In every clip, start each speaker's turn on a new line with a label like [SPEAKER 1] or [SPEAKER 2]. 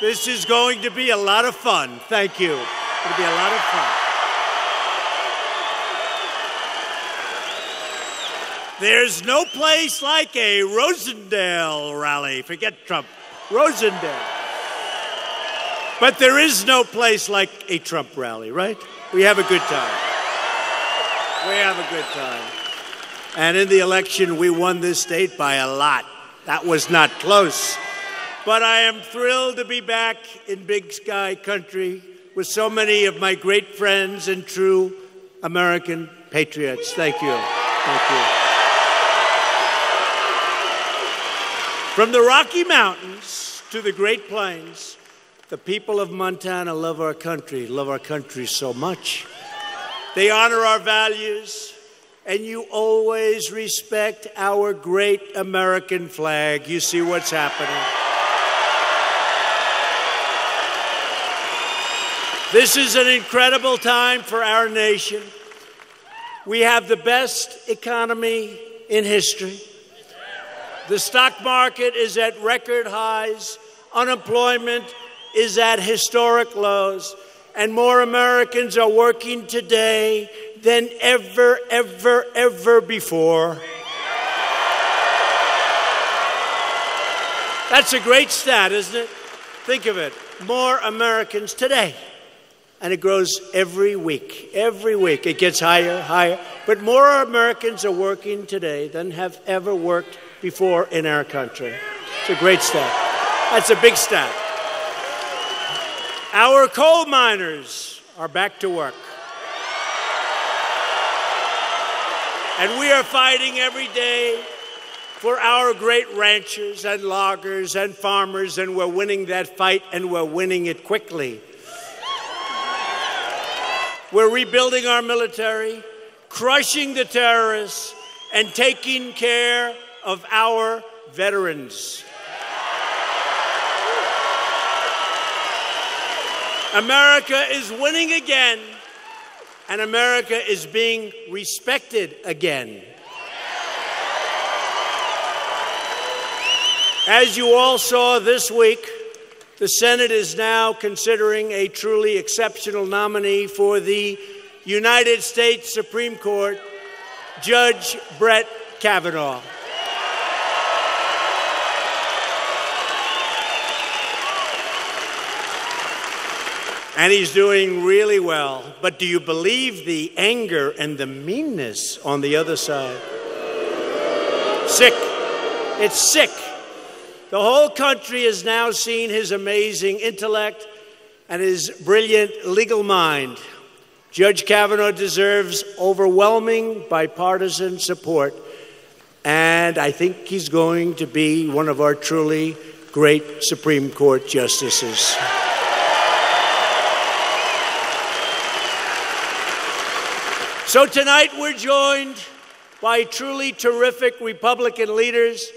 [SPEAKER 1] This is going to be a lot of fun. Thank you. It's going to be a lot of fun. There's no place like a Rosendale rally. Forget Trump. Rosendale. But there is no place like a Trump rally, right? We have a good time. We have a good time. And in the election, we won this state by a lot. That was not close. But I am thrilled to be back in Big Sky country with so many of my great friends and true American patriots. Thank you. Thank you. From the Rocky Mountains to the Great Plains, the people of Montana love our country so much. They honor our values, and you always respect our great American flag. You see what's happening. This is an incredible time for our nation. We have the best economy in history. The stock market is at record highs. Unemployment is at historic lows. And more Americans are working today than ever, ever, ever before. That's a great stat, isn't it? Think of it. More Americans today. And it grows every week. Every week it gets higher, higher. But more Americans are working today than have ever worked before in our country. It's a great stat. That's a big stat. Our coal miners are back to work. And we are fighting every day for our great ranchers and loggers and farmers, and we're winning that fight, and we're winning it quickly. We're rebuilding our military, crushing the terrorists, and taking care of our veterans. America is winning again, and America is being respected again. As you all saw this week, the Senate is now considering a truly exceptional nominee for the United States Supreme Court, Judge Brett Kavanaugh. And he's doing really well. But do you believe the anger and the meanness on the other side? Sick. It's sick. The whole country has now seen his amazing intellect and his brilliant legal mind. Judge Kavanaugh deserves overwhelming bipartisan support, and I think he's going to be one of our truly great Supreme Court justices. So tonight we're joined by truly terrific Republican leaders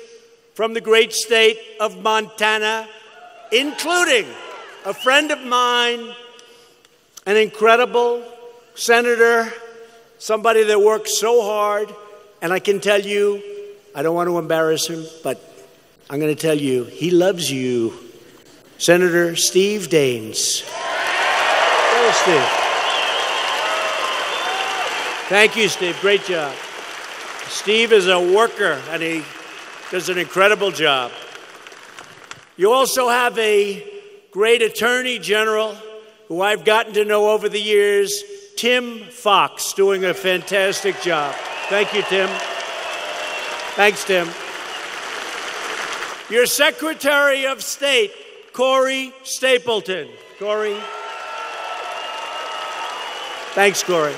[SPEAKER 1] from the great state of Montana, including a friend of mine, an incredible senator, somebody that works so hard. And I can tell you, I don't want to embarrass him, but I'm going to tell you, he loves you. Senator Steve Daines. Hello, Steve. Thank you, Steve. Great job. Steve is a worker, and he does an incredible job. You also have a great attorney general who I've gotten to know over the years, Tim Fox, doing a fantastic job. Thank you, Tim. Thanks, Tim. Your Secretary of State, Corey Stapleton. Corey. Thanks, Corey.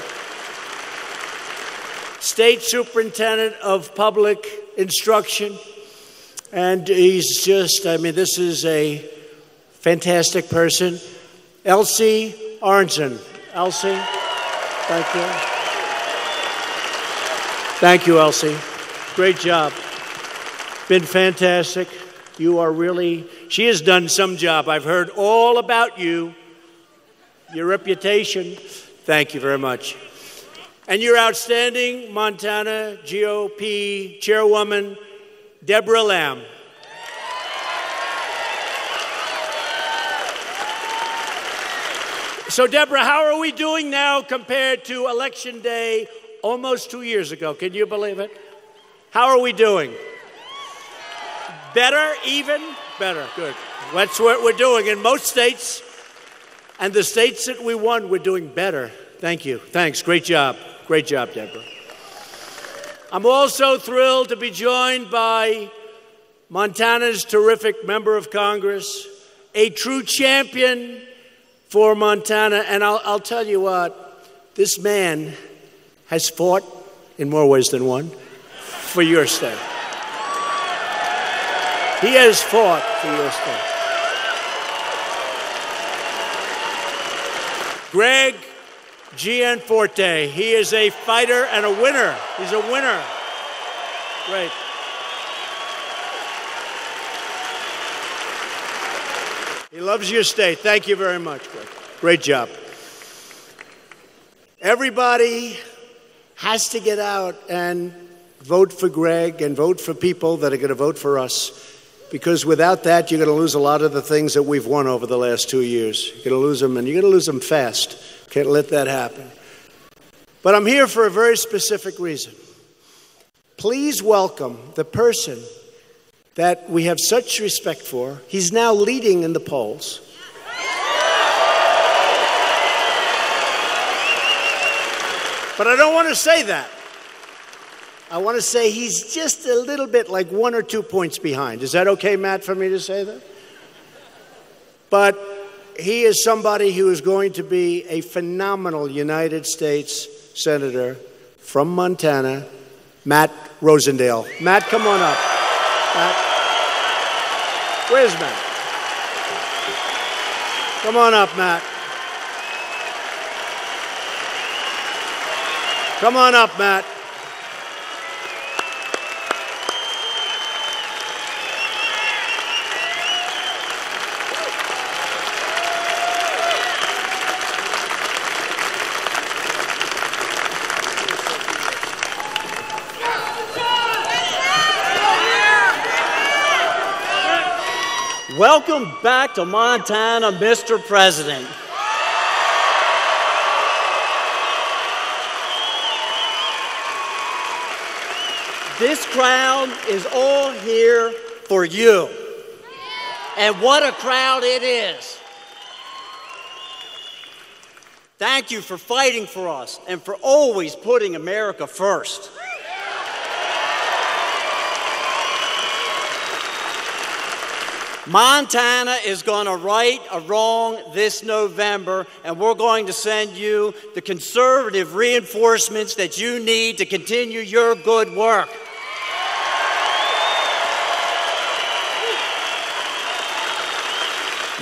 [SPEAKER 1] State Superintendent of Public Instruction. And he's just, this is a fantastic person. Elsie Arnson. Elsie, thank you. Thank you, Elsie. Great job. Been fantastic. You are really, she has done some job. I've heard all about you, your reputation. Thank you very much. And your outstanding Montana GOP Chairwoman, Deborah Lamb. So, Deborah, how are we doing now compared to Election Day almost 2 years ago? Can you believe it? How are we doing? Better, even? Better, good. That's what we're doing in most states. And the states that we won, we're doing better. Thank you. Thanks. Great job. Great job, Deborah. I'm also thrilled to be joined by Montana's terrific member of Congress, a true champion for Montana. And I'll tell you what, this man has fought in more ways than one for your state. He has fought for your state. Greg Gianforte. He is a fighter and a winner. He's a winner. Great. He loves your state. Thank you very much, Greg. Great job. Everybody has to get out and vote for Greg and vote for people that are going to vote for us, because without that, you're going to lose a lot of the things that we've won over the last 2 years. You're going to lose them, and you're going to lose them fast. Can't let that happen. But I'm here for a very specific reason. Please welcome the person that we have such respect for. He's now leading in the polls. But I don't want to say that. I want to say he's just a little bit like 1 or 2 points behind. Is that okay, Matt, for me to say that? But he is somebody who is going to be a phenomenal United States Senator from Montana, Matt Rosendale. Matt, come on up. Matt. Where's Matt? Come on up, Matt. Come on up, Matt.
[SPEAKER 2] Welcome back to Montana, Mr. President. This crowd is all here for you. And what a crowd it is. Thank you for fighting for us and for always putting America first. Montana is going to right a wrong this November, and we're going to send you the conservative reinforcements that you need to continue your good work.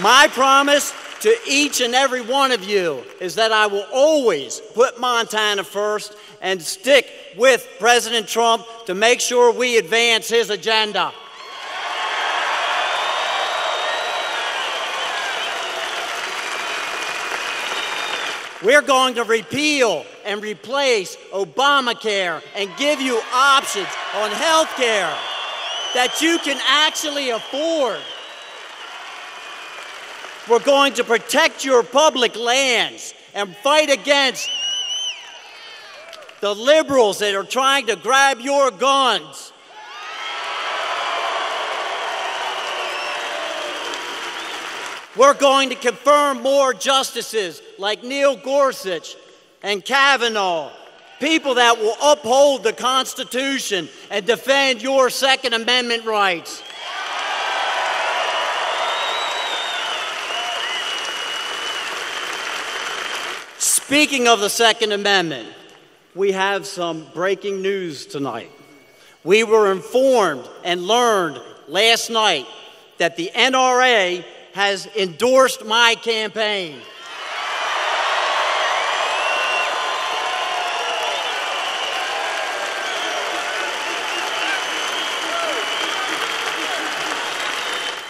[SPEAKER 2] My promise to each and every one of you is that I will always put Montana first and stick with President Trump to make sure we advance his agenda. We're going to repeal and replace Obamacare and give you options on health care that you can actually afford. We're going to protect your public lands and fight against the liberals that are trying to grab your guns. We're going to confirm more justices like Neil Gorsuch and Kavanaugh, people that will uphold the Constitution and defend your Second Amendment rights. Speaking of the Second Amendment, we have some breaking news tonight. We were informed and learned last night that the NRA has endorsed my campaign.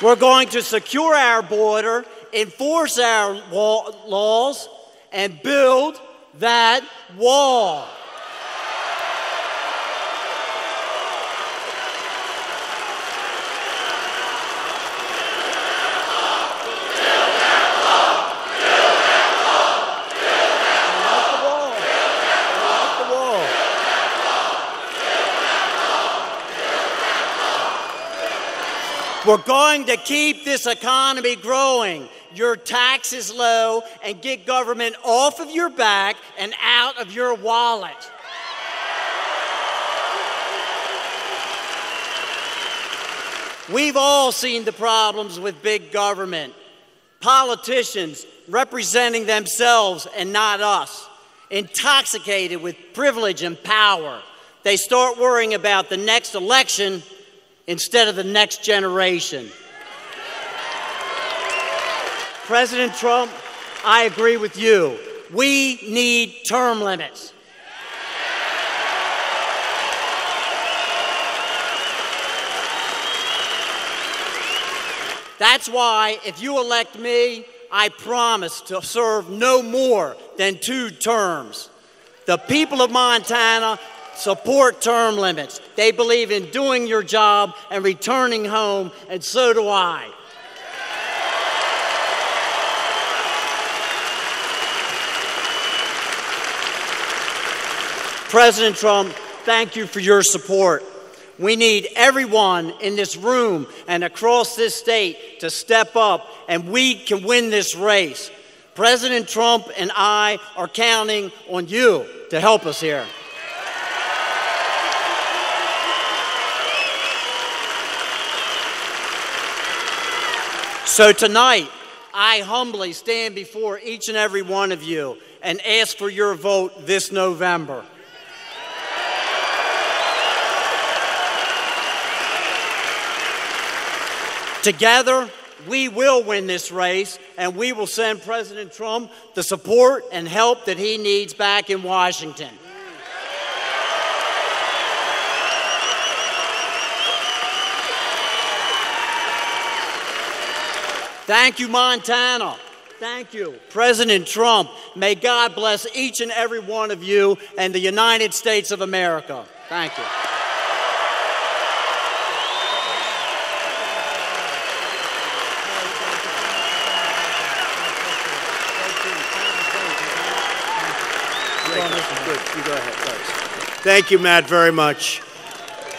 [SPEAKER 2] We're going to secure our border, enforce our laws, and build that wall. We're going to keep this economy growing, your taxes low, and get government off of your back and out of your wallet. We've all seen the problems with big government. Politicians representing themselves and not us, intoxicated with privilege and power. They start worrying about the next election instead of the next generation. President Trump, I agree with you. We need term limits. That's why, if you elect me, I promise to serve no more than 2 terms. The people of Montana support term limits. They believe in doing your job and returning home, and so do I. President Trump, thank you for your support. We need everyone in this room and across this state to step up, and we can win this race. President Trump and I are counting on you to help us here. So tonight, I humbly stand before each and every one of you and ask for your vote this November. Together, we will win this race, and we will send President Trump the support and help that he needs back in Washington. Thank you, Montana. Thank you, President Trump. May God bless each and every one of you and the United States of America. Thank you.
[SPEAKER 1] Good. You go ahead. Thanks. Thank you, Matt, very much.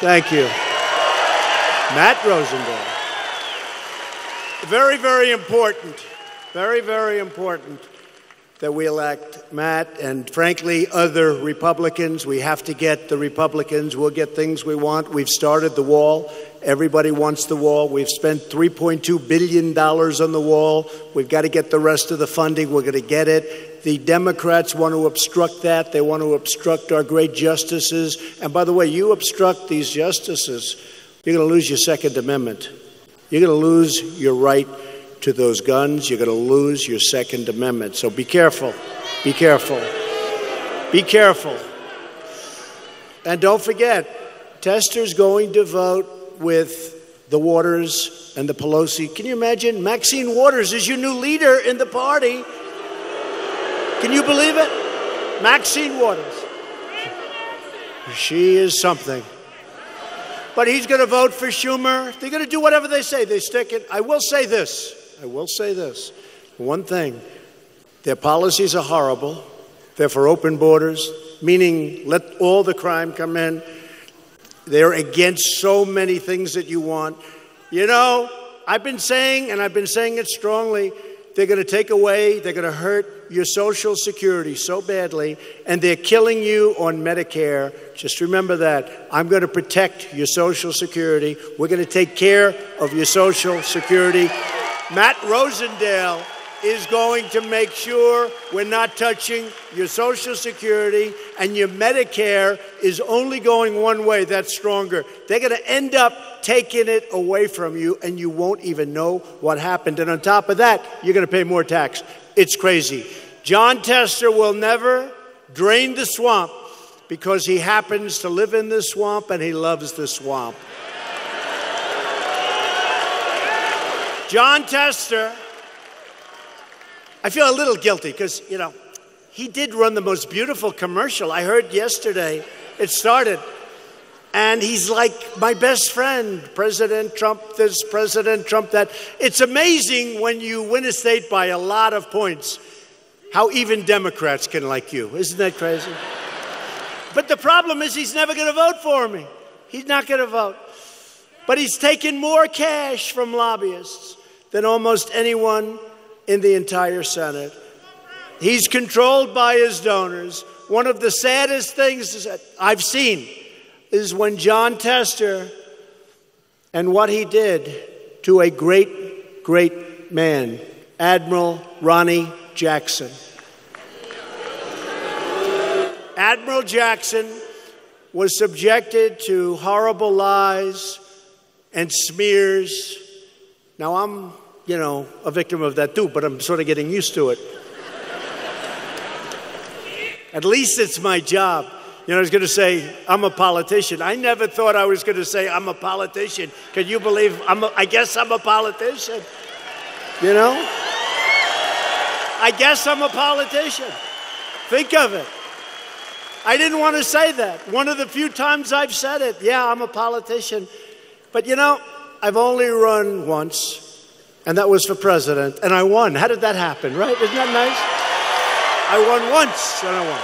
[SPEAKER 1] Thank you. Matt Rosendale. Very, very important. Very, very important that we elect Matt and, frankly, other Republicans. We have to get the Republicans. We'll get things we want. We've started the wall. Everybody wants the wall. We've spent $3.2 billion on the wall. We've got to get the rest of the funding. We're going to get it. The Democrats want to obstruct that. They want to obstruct our great justices. And by the way, you obstruct these justices, you're going to lose your Second Amendment. You're going to lose your right to those guns. You're going to lose your Second Amendment. So be careful. Be careful. Be careful. And don't forget, Tester's going to vote with the Waters and the Pelosi. Can you imagine? Maxine Waters is your new leader in the party. Can you believe it? Maxine Waters. She is something. But he's going to vote for Schumer. They're going to do whatever they say. They stick it. I will say this. One thing. Their policies are horrible. They're for open borders, meaning let all the crime come in. They're against so many things that you want. You know, I've been saying, and I've been saying it strongly, they're going to take away, they're going to hurt your Social Security so badly, and they're killing you on Medicare. Just remember that. I'm going to protect your Social Security. We're going to take care of your Social Security. Matt Rosendale is going to make sure we're not touching your Social Security, and your Medicare is only going one way. That's stronger. They're going to end up taking it away from you, and you won't even know what happened. And on top of that, you're going to pay more tax. It's crazy. Jon Tester will never drain the swamp because he happens to live in this swamp and he loves the swamp. Jon Tester, I feel a little guilty because, you know, he did run the most beautiful commercial. I heard yesterday it started. And he's like my best friend, President Trump this, President Trump that. It's amazing when you win a state by a lot of points, how even Democrats can like you. Isn't that crazy? But the problem is he's never going to vote for me. He's not going to vote. But he's taken more cash from lobbyists than almost anyone in the entire Senate. He's controlled by his donors. One of the saddest things I've seen is when Jon Tester and what he did to a great, great man, Admiral Ronnie Jackson. Admiral Jackson was subjected to horrible lies and smears. Now, I'm, a victim of that too, but I'm sort of getting used to it. At least it's my job. I was going to say, I'm a politician. I never thought I was going to say I'm a politician. Can you believe I guess I'm a politician? I guess I'm a politician. Think of it. I didn't want to say that. One of the few times I've said it, yeah, I'm a politician. But I've only run once, and that was for president, and I won. How did that happen, right? Isn't that nice? I won once, and I won.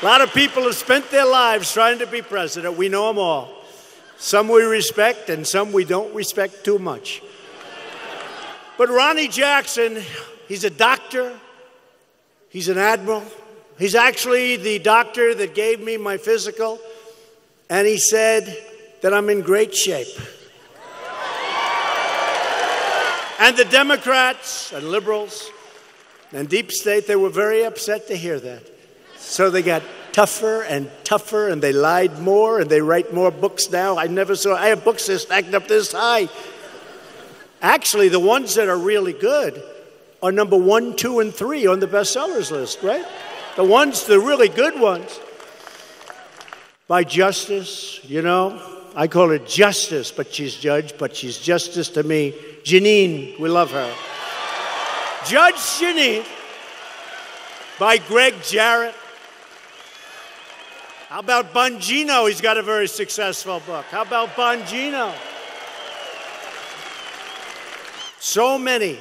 [SPEAKER 1] A lot of people have spent their lives trying to be president. We know them all. Some we respect, and some we don't respect too much. But Ronnie Jackson, he's a doctor. He's an admiral. He's actually the doctor that gave me my physical, and he said that I'm in great shape. And the Democrats and liberals and deep state, they were very upset to hear that. So they got tougher and tougher, and they lied more, and they write more books now. I have books that are stacked up this high. Actually, the ones that are really good are number 1, 2, and 3 on the bestsellers list, right? The really good ones. By Justice, I call her Justice, but she's Judge, but she's Justice to me. Janine, we love her. Judge Janine, by Greg Jarrett. How about Bongino? He's got a very successful book. How about Bongino? So many,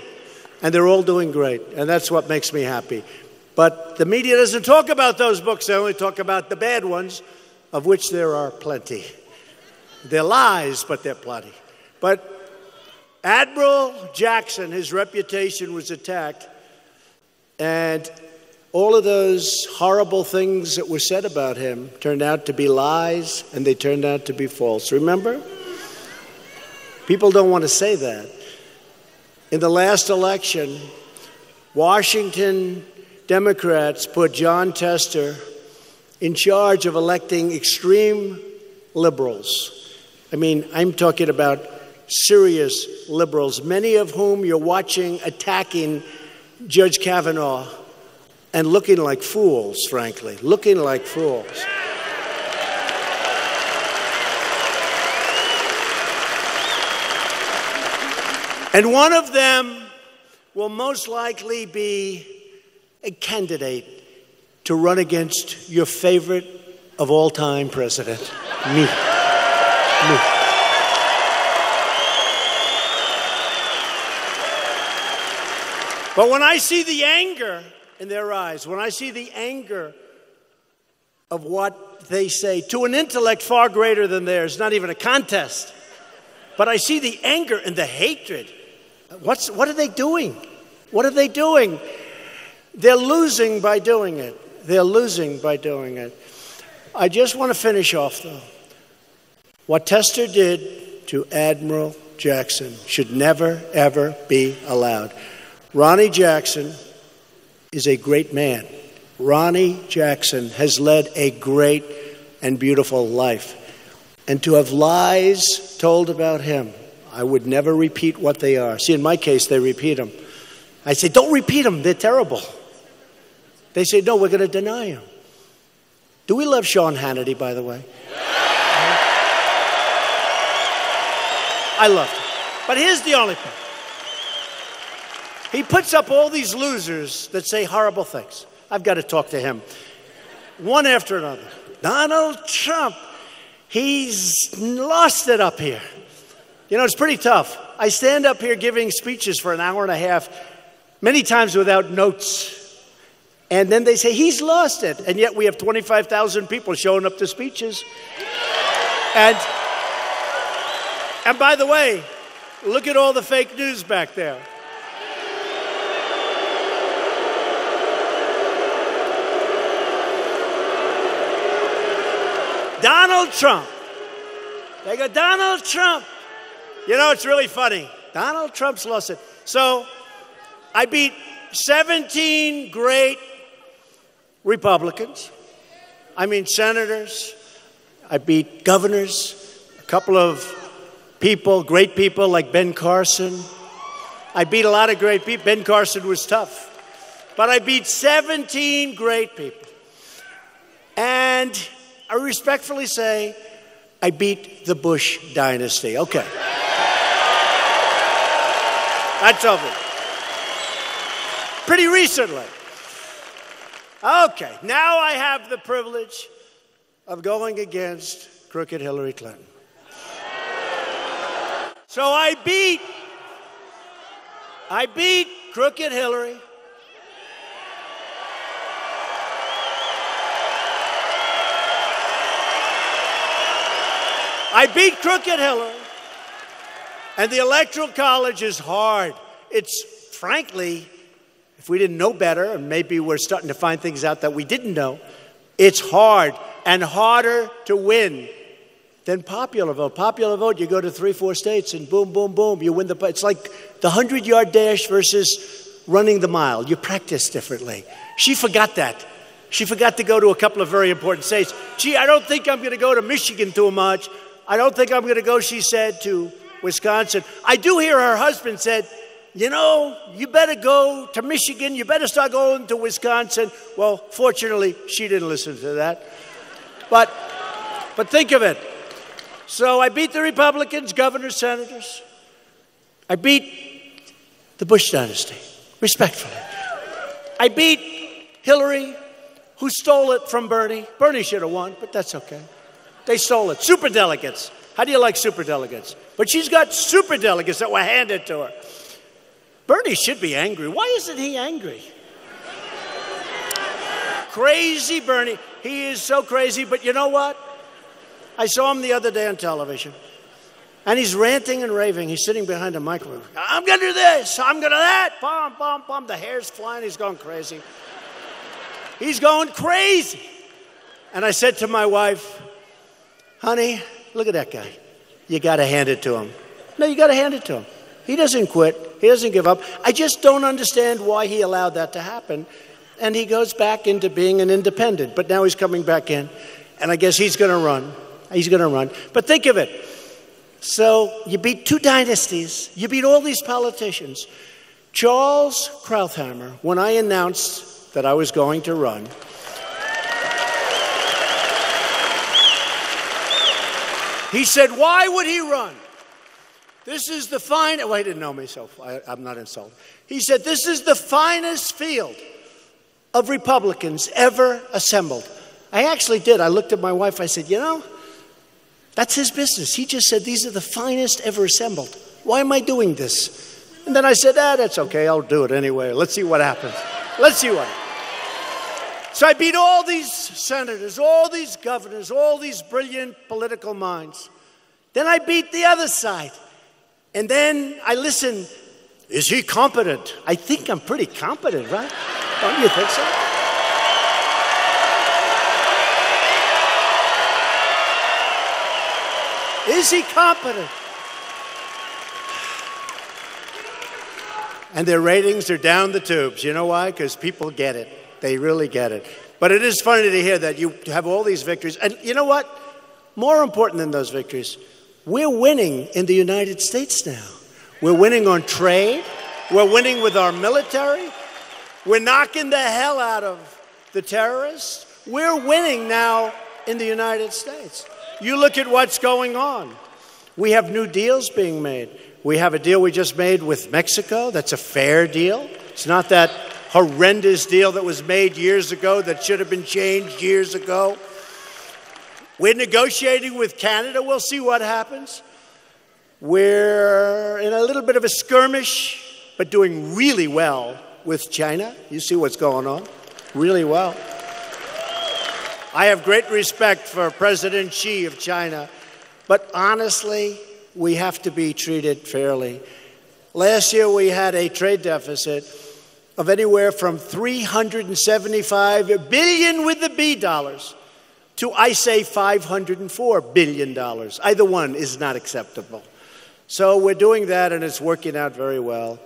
[SPEAKER 1] and they're all doing great, and that's what makes me happy. But the media doesn't talk about those books. They only talk about the bad ones, of which there are plenty. They're lies, but they're plenty. But Admiral Jackson, his reputation was attacked, and all of those horrible things that were said about him turned out to be lies, and they turned out to be false. Remember? People don't want to say that. In the last election, Washington Democrats put Jon Tester in charge of electing extreme liberals. I'm talking about serious liberals, many of whom you're watching attacking Judge Kavanaugh and looking like fools, frankly, looking like fools. And one of them will most likely be a candidate to run against your favorite of all time president, me. But when I see the anger in their eyes, when I see the anger of what they say to an intellect far greater than theirs, not even a contest, but I see the anger and the hatred. What are they doing? What are they doing? They're losing by doing it. They're losing by doing it. I just want to finish off, though. What Tester did to Admiral Jackson should never, ever be allowed. Ronnie Jackson is a great man. Ronnie Jackson has led a great and beautiful life. And to have lies told about him, I would never repeat what they are. See, in my case, they repeat them. I say, don't repeat them. They're terrible. They say, no, we're going to deny them. Do we love Sean Hannity, by the way? I love him. But here's the only thing. He puts up all these losers that say horrible things. I've got to talk to him. One after another. Donald Trump. He's lost it up here. It's pretty tough. I stand up here giving speeches for an hour and a half, many times without notes. And then they say, he's lost it. And yet we have 25,000 people showing up to speeches. And by the way, look at all the fake news back there. Donald Trump. They go, Donald Trump. You know, it's really funny. Donald Trump's lost it. So I beat 17 great Republicans. I mean, senators. I beat governors, a couple of people, great people like Ben Carson. I beat a lot of great people. Ben Carson was tough. But I beat 17 great people. And I respectfully say, I beat the Bush dynasty. Okay. That's over. Pretty recently. Okay, now I have the privilege of going against crooked Hillary Clinton. So I beat crooked Hillary. I beat crooked Hillary. And the Electoral College is hard. It's, frankly, if we didn't know better, and maybe we're starting to find things out that we didn't know, it's hard and harder to win than popular vote. Popular vote, you go to 3-4 states and boom, boom, boom, you win the, it's like the 100-yard dash versus running the mile. You practice differently. She forgot that. She forgot to go to a couple of very important states. Gee, I don't think I'm going to go to Michigan too much. I don't think I'm going to go, she said, to Wisconsin. I do hear her husband said, you know, you better go to Michigan. You better start going to Wisconsin. Well, fortunately, she didn't listen to that. But think of it. So I beat the Republicans, governors, senators. I beat the Bush dynasty, respectfully. I beat Hillary, who stole it from Bernie. Bernie should have won, but that's okay. They stole it. Superdelegates. How do you like superdelegates? But she's got superdelegates that were handed to her. Bernie should be angry. Why isn't he angry? Crazy Bernie. He is so crazy, but you know what? I saw him the other day on television, and he's ranting and raving. He's sitting behind a microphone. I'm going to do this. I'm going to that. Bum, bum, bum. The hair's flying. He's going crazy. He's going crazy. And I said to my wife, honey, look at that guy. You got to hand it to him. No, you got to hand it to him. He doesn't quit. He doesn't give up. I just don't understand why he allowed that to happen. And he goes back into being an independent. But now he's coming back in. And I guess he's going to run. He's going to run. But think of it. So you beat two dynasties. You beat all these politicians. Charles Krauthammer, when I announced that I was going to run, he said, why would he run? This is the finest, well, he didn't know me, so I'm not insulted. He said, this is the finest field of Republicans ever assembled. I actually did. I looked at my wife. I said, you know, that's his business. He just said, these are the finest ever assembled. Why am I doing this? And then I said, that's okay. I'll do it anyway. Let's see what happens. Let's see what happens. So I beat all these senators, all these governors, all these brilliant political minds. Then I beat the other side. And then I listened. Is he competent? I think I'm pretty competent, right? Don't you think so? Is he competent? And their ratings are down the tubes. You know why? Because people get it. They really get it. But it is funny to hear that you have all these victories. And you know what? More important than those victories, we're winning in the United States now. We're winning on trade. We're winning with our military. We're knocking the hell out of the terrorists. We're winning now in the United States. You look at what's going on. We have new deals being made. We have a deal we just made with Mexico. That's a fair deal. It's not that horrendous deal that was made years ago that should have been changed years ago. We're negotiating with Canada. We'll see what happens. We're in a little bit of a skirmish, but doing really well with China. You see what's going on. Really well. I have great respect for President Xi of China.
[SPEAKER 3] But honestly, we have to be treated fairly. Last year, we had a trade deficit of anywhere from $375 billion with the B dollars to, I say, $504 billion. Either one is not acceptable. So we're doing that, and it's working out very well.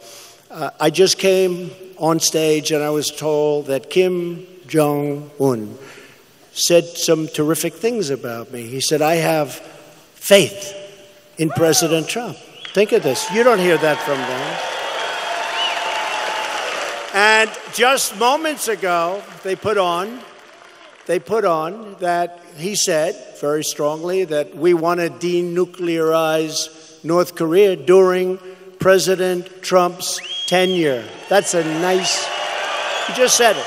[SPEAKER 3] I just came on stage, and I was told that Kim Jong-un said some terrific things about me. He said, I have faith in President Trump. Think of this. You don't hear that from them. And just moments ago, they put on that he said very strongly that we want to denuclearize North Korea during President Trump's tenure. That's a nice, he just said it.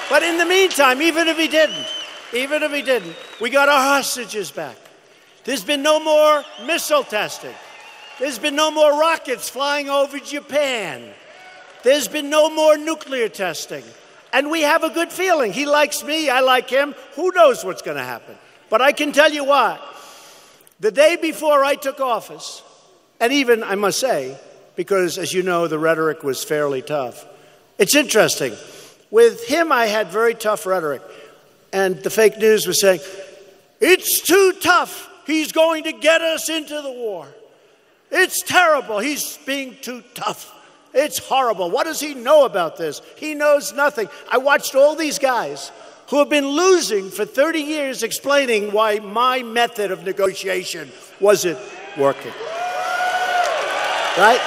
[SPEAKER 3] But in the meantime, even if he didn't, we got our hostages back. There's been no more missile testing. There's been no more rockets flying over Japan. There's been no more nuclear testing. And we have a good feeling. He likes me, I like him. Who knows what's going to happen? But I can tell you what. The day before I took office, and even, I must say, because, as you know, the rhetoric was fairly tough. It's interesting. With him, I had very tough rhetoric. And the fake news was saying, it's too tough. He's going to get us into the war. It's terrible. He's being too tough. It's horrible. What does he know about this? He knows nothing. I watched all these guys who have been losing for 30 years explaining why my method of negotiation wasn't working. Right?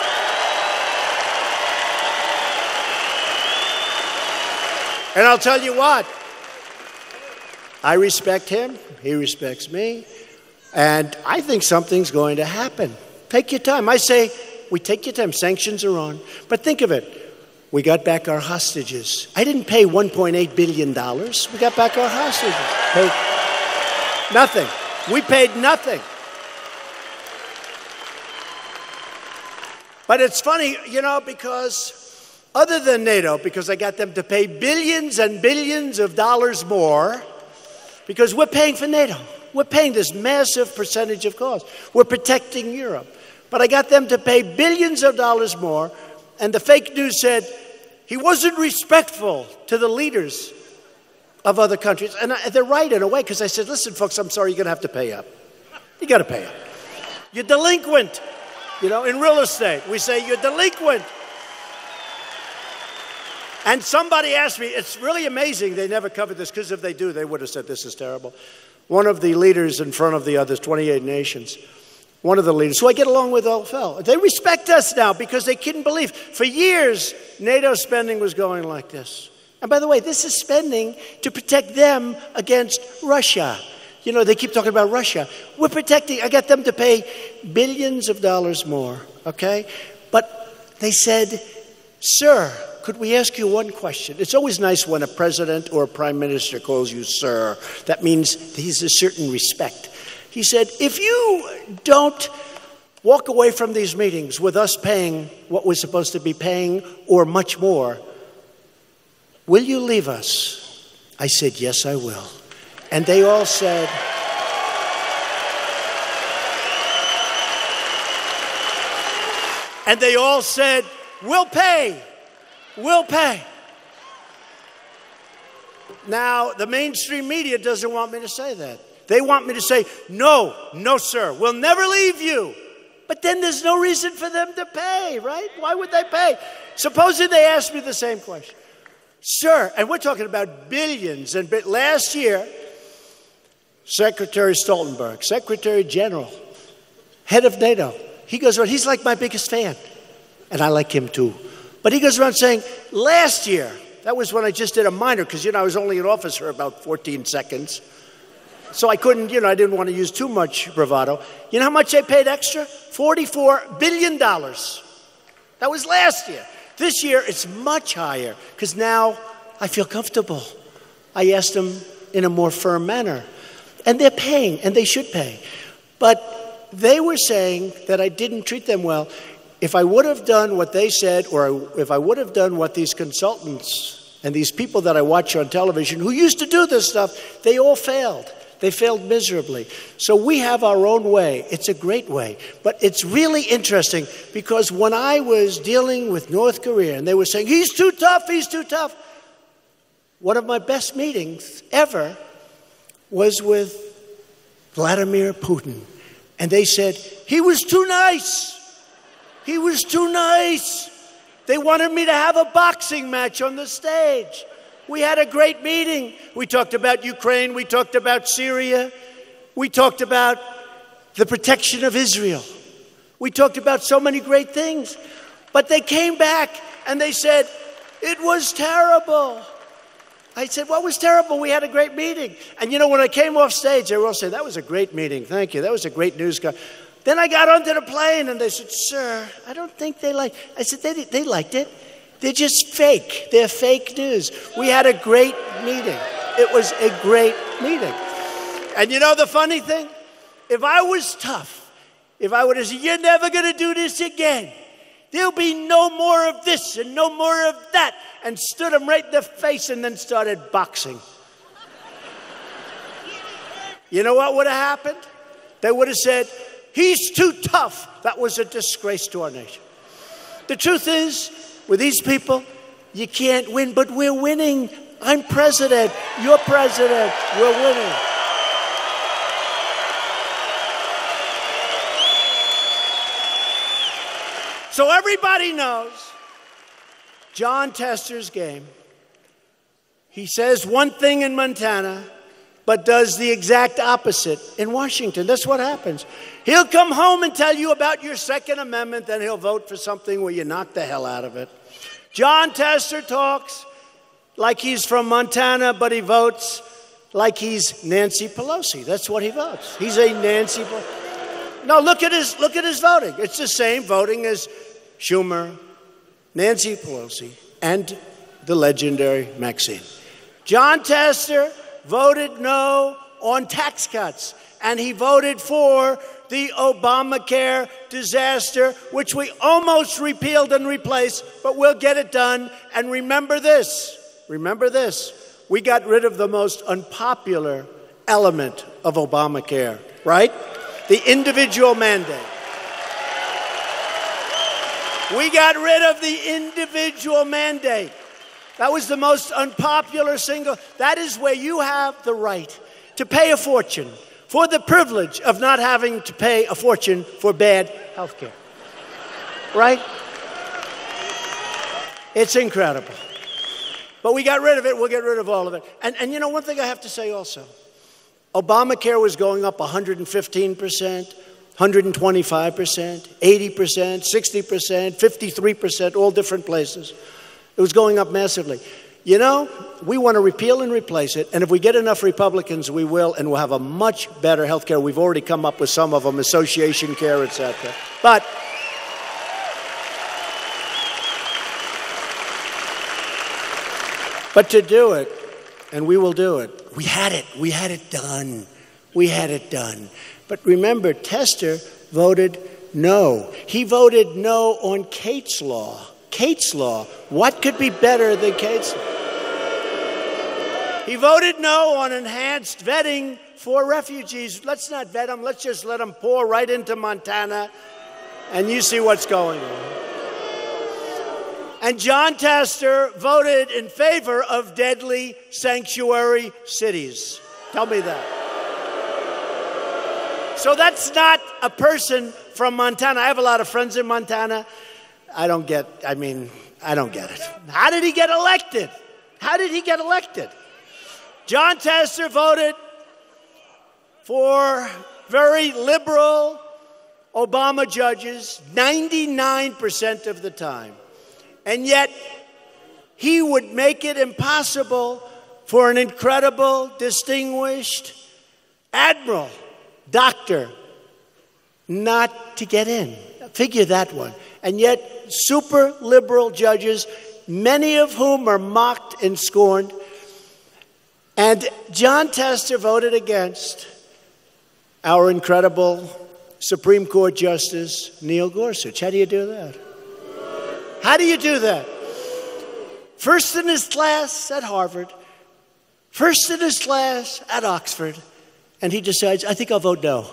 [SPEAKER 3] And I'll tell you what. I respect him. He respects me. And I think something's going to happen. Take your time. I say, we take your time. Sanctions are on. But think of it. We got back our hostages. I didn't pay $1.8 billion. We got back our hostages. Paid nothing. We paid nothing. But it's funny, you know, because other than NATO, because I got them to pay billions and billions of dollars more, because we're paying for NATO. We're paying this massive percentage of cost. We're protecting Europe. But I got them to pay billions of dollars more, and the fake news said he wasn't respectful to the leaders of other countries. And they're right in a way, because I said, listen, folks, I'm sorry, you're going to have to pay up. You got to pay up. You're delinquent. You know, in real estate, we say you're delinquent. And somebody asked me, it's really amazing they never covered this, because if they do, they would have said this is terrible. One of the leaders in front of the others, 28 nations, one of the leaders, who I get along with all fell. They respect us now because they couldn't believe. For years, NATO spending was going like this. And by the way, this is spending to protect them against Russia. You know, they keep talking about Russia. We're protecting. I got them to pay billions of dollars more, okay? But they said, sir, could we ask you one question? It's always nice when a president or a prime minister calls you sir. That means there's a certain respect. He said, if you don't walk away from these meetings with us paying what we're supposed to be paying or much more, will you leave us? I said, yes, I will. And they all said, we'll pay. We'll pay. Now, the mainstream media doesn't want me to say that. They want me to say, no, sir, we'll never leave you. But then there's no reason for them to pay, right? Why would they pay? Supposing they asked me the same question. Sir, and we're talking about billions. And last year, Secretary Stoltenberg, Secretary General, head of NATO, he goes around, he's like my biggest fan. And I like him too. But he goes around saying, last year, that was when I just did a minor, because, you know, I was only in office for about 14 seconds. So I couldn't, you know, I didn't want to use too much bravado. You know how much they paid extra? $44 billion. That was last year. This year, it's much higher, because now I feel comfortable. I asked them in a more firm manner. And they're paying, and they should pay. But they were saying that I didn't treat them well. If I would have done what they said, or if I would have done what these consultants and these people that I watch on television who used to do this stuff, they all failed. They failed miserably. So we have our own way. It's a great way. But it's really interesting because when I was dealing with North Korea and they were saying, he's too tough, he's too tough. One of my best meetings ever was with Vladimir Putin. And they said, he was too nice. He was too nice. They wanted me to have a boxing match on the stage. We had a great meeting. We talked about Ukraine. We talked about Syria. We talked about the protection of Israel. We talked about so many great things. But they came back and they said, it was terrible. I said, what was terrible? We had a great meeting. And you know, when I came off stage, they were all saying, that was a great meeting. Thank you. That was a great news. Then I got onto the plane and they said, sir, I don't think they liked it. I said, they liked it. They're just fake. They're fake news. We had a great meeting. It was a great meeting. And you know the funny thing? If I was tough, if I would have said, you're never going to do this again. There'll be no more of this and no more of that. And stood them right in the face and then started boxing. You know what would have happened? They would have said, he's too tough. That was a disgrace to our nation. The truth is, with these people, you can't win, but we're winning. I'm president. You're president. We're winning. So everybody knows Jon Tester's game. He says one thing in Montana, but does the exact opposite in Washington. That's what happens. He'll come home and tell you about your Second Amendment, then he'll vote for something where you knock the hell out of it. Jon Tester talks like he's from Montana, but he votes like he's Nancy Pelosi. That's what he votes. He's a Nancy Pelosi. No, look at his voting. It's the same voting as Schumer, Nancy Pelosi, and the legendary Maxine. Jon Tester voted no on tax cuts, and he voted for the Obamacare disaster, which we almost repealed and replaced, but we'll get it done. And remember this, we got rid of the most unpopular element of Obamacare, right? The individual mandate. We got rid of the individual mandate. That was the most unpopular single. That is where you have the right to pay a fortune for the privilege of not having to pay a fortune for bad health care. Right? It's incredible. But we got rid of it. We'll get rid of all of it. And you know, one thing I have to say also. Obamacare was going up 115%, 125%, 80%, 60%, 53%, all different places. It was going up massively. You know, we want to repeal and replace it, and if we get enough Republicans, we will, and we'll have a much better health care. We've already come up with some of them, association care, etc. But to do it, and we will do it, we had it done. We had it done. But remember, Tester voted no. He voted no on Kate's Law. Kate's Law. What could be better than Kate's Law? He voted no on enhanced vetting for refugees. Let's not vet them. Let's just let them pour right into Montana, and you see what's going on. And Jon Tester voted in favor of deadly sanctuary cities. Tell me that. So that's not a person from Montana. I have a lot of friends in Montana. I don't get it. How did he get elected? How did he get elected? Jon Tester voted for very liberal Obama judges 99% of the time. And yet, he would make it impossible for an incredible, distinguished admiral, doctor, not to get in. Figure that one. And yet, super liberal judges, many of whom are mocked and scorned. And Jon Tester voted against our incredible Supreme Court Justice, Neil Gorsuch. How do you do that? How do you do that? First in his class at Harvard, first in his class at Oxford, and he decides, I think I'll vote no.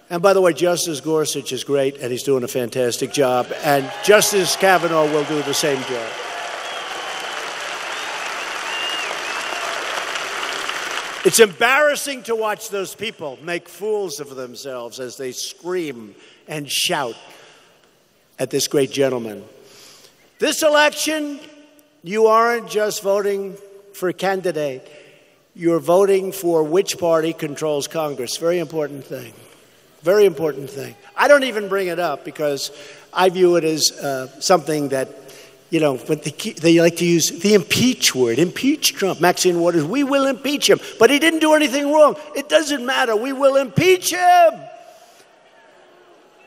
[SPEAKER 3] And by the way, Justice Gorsuch is great, and he's doing a fantastic job, and Justice Kavanaugh will do the same job. It's embarrassing to watch those people make fools of themselves as they scream and shout at this great gentleman. This election, you aren't just voting for a candidate. You're voting for which party controls Congress. Very important thing. Very important thing. I don't even bring it up because I view it as something that, you know, but they like to use the impeach word. Impeach Trump. Maxine Waters, we will impeach him. But he didn't do anything wrong. It doesn't matter. We will impeach him.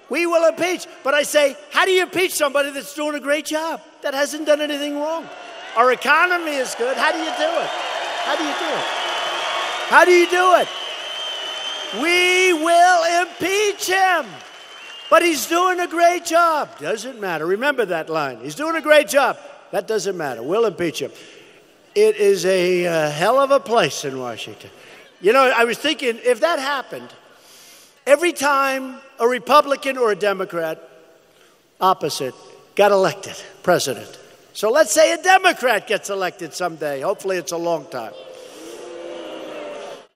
[SPEAKER 3] We will impeach. But I say, how do you impeach somebody that's doing a great job, that hasn't done anything wrong? Our economy is good. How do you do it? How do you do it? How do you do it? We will impeach him. But he's doing a great job. Doesn't matter. Remember that line. He's doing a great job. That doesn't matter. We'll impeach him. It is a hell of a place in Washington. You know, I was thinking, if that happened, every time a Republican or a Democrat, opposite, got elected president. So let's say a Democrat gets elected someday. Hopefully it's a long time.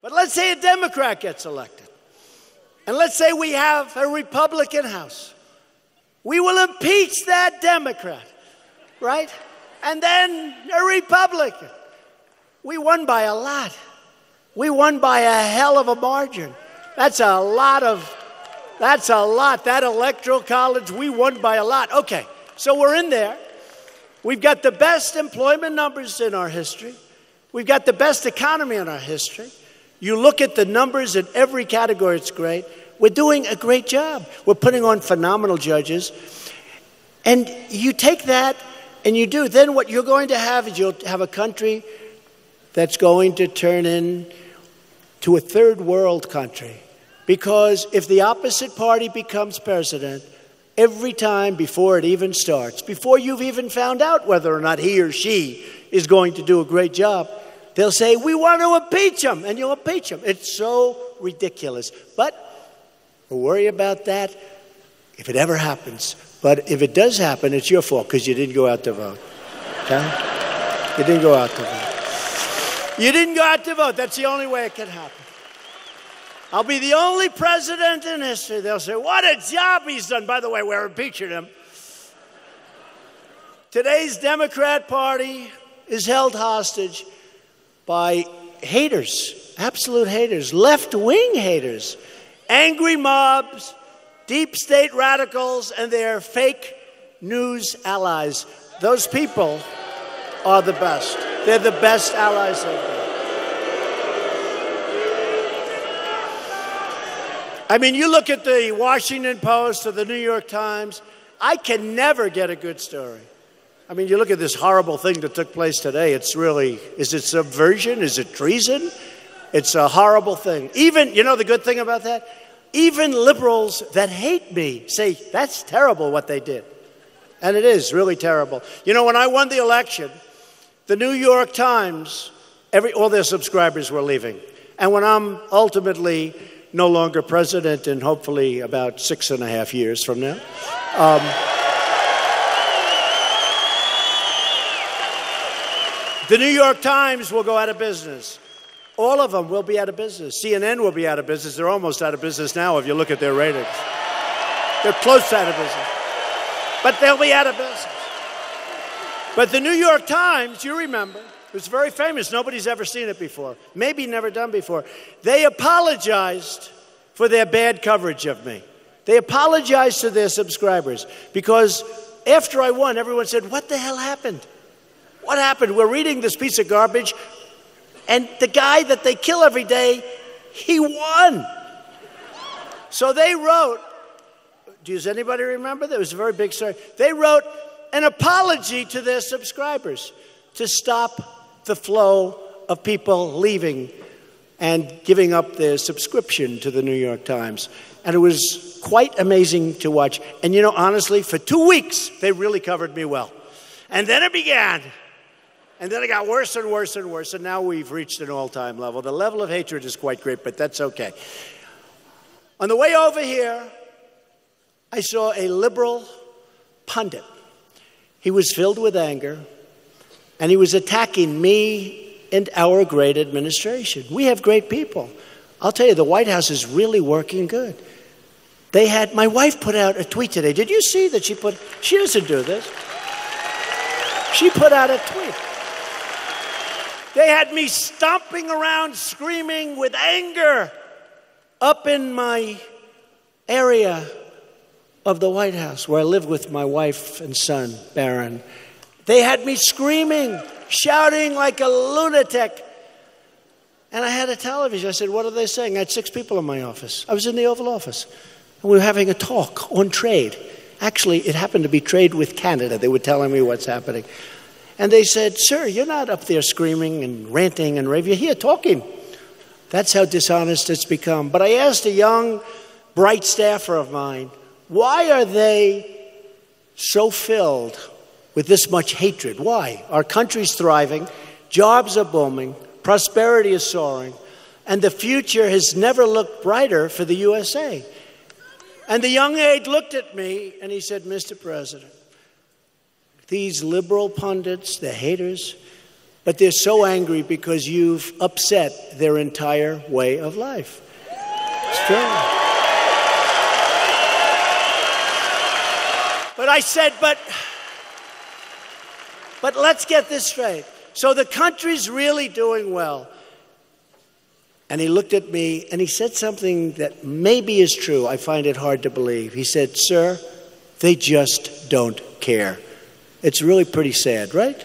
[SPEAKER 3] But let's say a Democrat gets elected. And let's say we have a Republican House. We will impeach that Democrat, right? And then a Republican. We won by a lot. We won by a hell of a margin. That's a lot. That electoral college, we won by a lot. Okay, so we're in there. We've got the best employment numbers in our history. We've got the best economy in our history. You look at the numbers in every category, it's great. We're doing a great job. We're putting on phenomenal judges. And you take that and you do. Then what you're going to have is you'll have a country that's going to turn into a third world country. Because if the opposite party becomes president, every time before it even starts, before you've even found out whether or not he or she is going to do a great job, they'll say, we want to impeach him, and you'll impeach him. It's so ridiculous. But we'll worry about that if it ever happens. But if it does happen, it's your fault because you didn't go out to vote. Okay? You didn't go out to vote. You didn't go out to vote. That's the only way it can happen. I'll be the only president in history. They'll say, what a job he's done. By the way, we're impeaching him. Today's Democrat Party is held hostage by haters, absolute haters, left-wing haters, angry mobs, deep state radicals, and their fake news allies. Those people are the best. They're the best allies they've got. I mean, you look at the Washington Post or the New York Times, I can never get a good story. I mean, you look at this horrible thing that took place today. It's really, is it subversion? Is it treason? It's a horrible thing. Even, you know the good thing about that? Even liberals that hate me say, that's terrible what they did. And it is really terrible. You know, when I won the election, the New York Times, all their subscribers were leaving. And when I'm ultimately no longer president in hopefully about 6.5 years from now, the New York Times will go out of business. All of them will be out of business. CNN will be out of business. They're almost out of business now if you look at their ratings. They're close to out of business. But they'll be out of business. But the New York Times, you remember, it was very famous. Nobody's ever seen it before. Maybe never done before. They apologized for their bad coverage of me. They apologized to their subscribers because after I won, everyone said, what the hell happened? What happened? We're reading this piece of garbage, and the guy that they kill every day, he won. So they wrote, does anybody remember? There was a very big story. They wrote an apology to their subscribers to stop the flow of people leaving and giving up their subscription to the New York Times. And it was quite amazing to watch. And you know, honestly, for 2 weeks, they really covered me well. And then it began. And then it got worse and worse and worse, and now we've reached an all-time level. The level of hatred is quite great, but that's okay. On the way over here, I saw a liberal pundit. He was filled with anger, and he was attacking me and our great administration. We have great people. I'll tell you, the White House is really working good. My wife put out a tweet today. Did you see that she doesn't do this. She put out a tweet. They had me stomping around, screaming with anger up in my area of the White House where I live with my wife and son, Barron. They had me screaming, shouting like a lunatic. And I had a television. I said, what are they saying? I had 6 people in my office. I was in the Oval Office. And we were having a talk on trade. Actually, it happened to be trade with Canada. They were telling me what's happening. And they said, sir, you're not up there screaming and ranting and raving. You're here talking. That's how dishonest it's become. But I asked a young, bright staffer of mine, why are they so filled with this much hatred? Why? Our country's thriving, jobs are booming, prosperity is soaring, and the future has never looked brighter for the USA. And the young aide looked at me and he said, Mr. President, these liberal pundits, they're haters, but they're so angry because you've upset their entire way of life. It's true. But I said, but let's get this straight. So the country's really doing well. And he looked at me and he said something that maybe is true. I find it hard to believe. He said, sir, they just don't care. It's really pretty sad, right?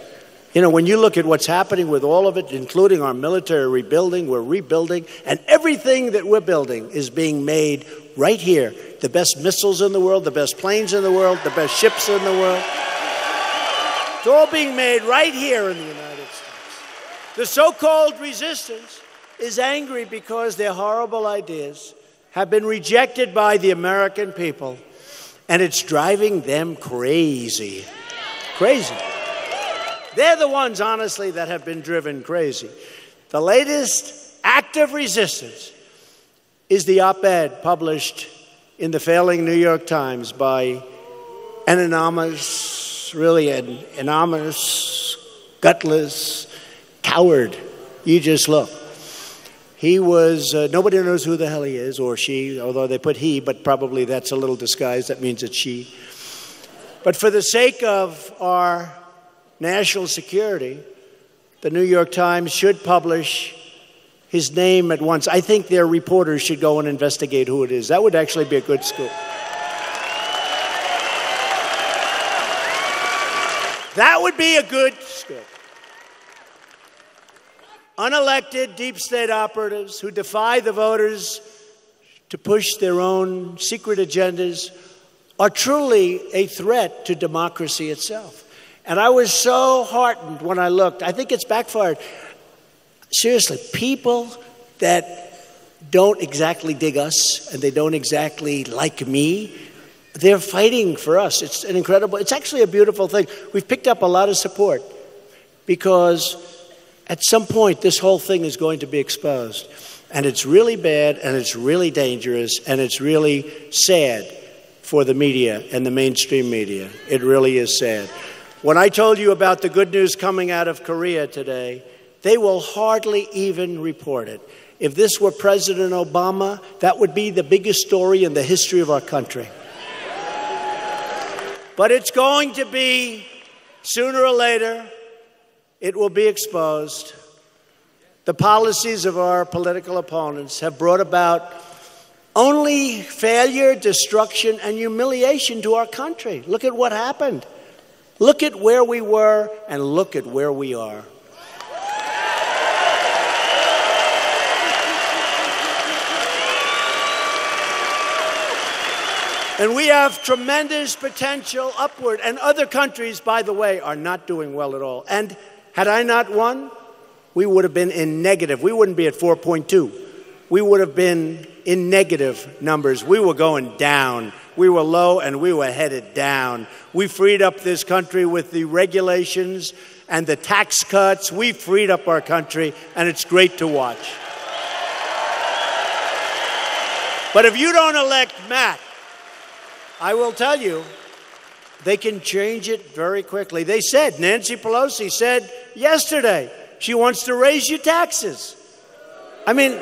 [SPEAKER 3] You know, when you look at what's happening with all of it, including our military rebuilding, we're rebuilding, and everything that we're building is being made right here. The best missiles in the world, the best planes in the world, the best ships in the world. It's all being made right here in the United States. The so-called resistance is angry because their horrible ideas have been rejected by the American people, and it's driving them crazy. Crazy. They're the ones, honestly, that have been driven crazy. The latest act of resistance is the op-ed published in the failing New York Times by an anonymous, gutless coward. You just look. He was, nobody knows who the hell he is, or she, although they put he, but probably that's a little disguised. That means it's she. But for the sake of our national security, the New York Times should publish his name at once. I think their reporters should go and investigate who it is. That would actually be a good scoop. That would be a good scoop. Unelected deep state operatives who defy the voters to push their own secret agendas are truly a threat to democracy itself. And I was so heartened when I looked. I think it's backfired. Seriously, people that don't exactly dig us and they don't exactly like me, they're fighting for us. It's an incredible, it's actually a beautiful thing. We've picked up a lot of support because at some point this whole thing is going to be exposed. And it's really bad and it's really dangerous and it's really sad for the media and the mainstream media. It really is sad. When I told you about the good news coming out of Korea today, they will hardly even report it. If this were President Obama, that would be the biggest story in the history of our country. But it's going to be, sooner or later, it will be exposed. The policies of our political opponents have brought about only failure, destruction, and humiliation to our country. Look at what happened. Look at where we were and look at where we are. And we have tremendous potential upward. And other countries, by the way, are not doing well at all. And had I not won, we would have been in negative. We wouldn't be at 4.2. We would have been in negative numbers. We were going down. We were low and we were headed down. We freed up this country with the regulations and the tax cuts. We freed up our country, and it's great to watch. But if you don't elect Matt, I will tell you, they can change it very quickly. They said, Nancy Pelosi said yesterday, she wants to raise your taxes. I mean,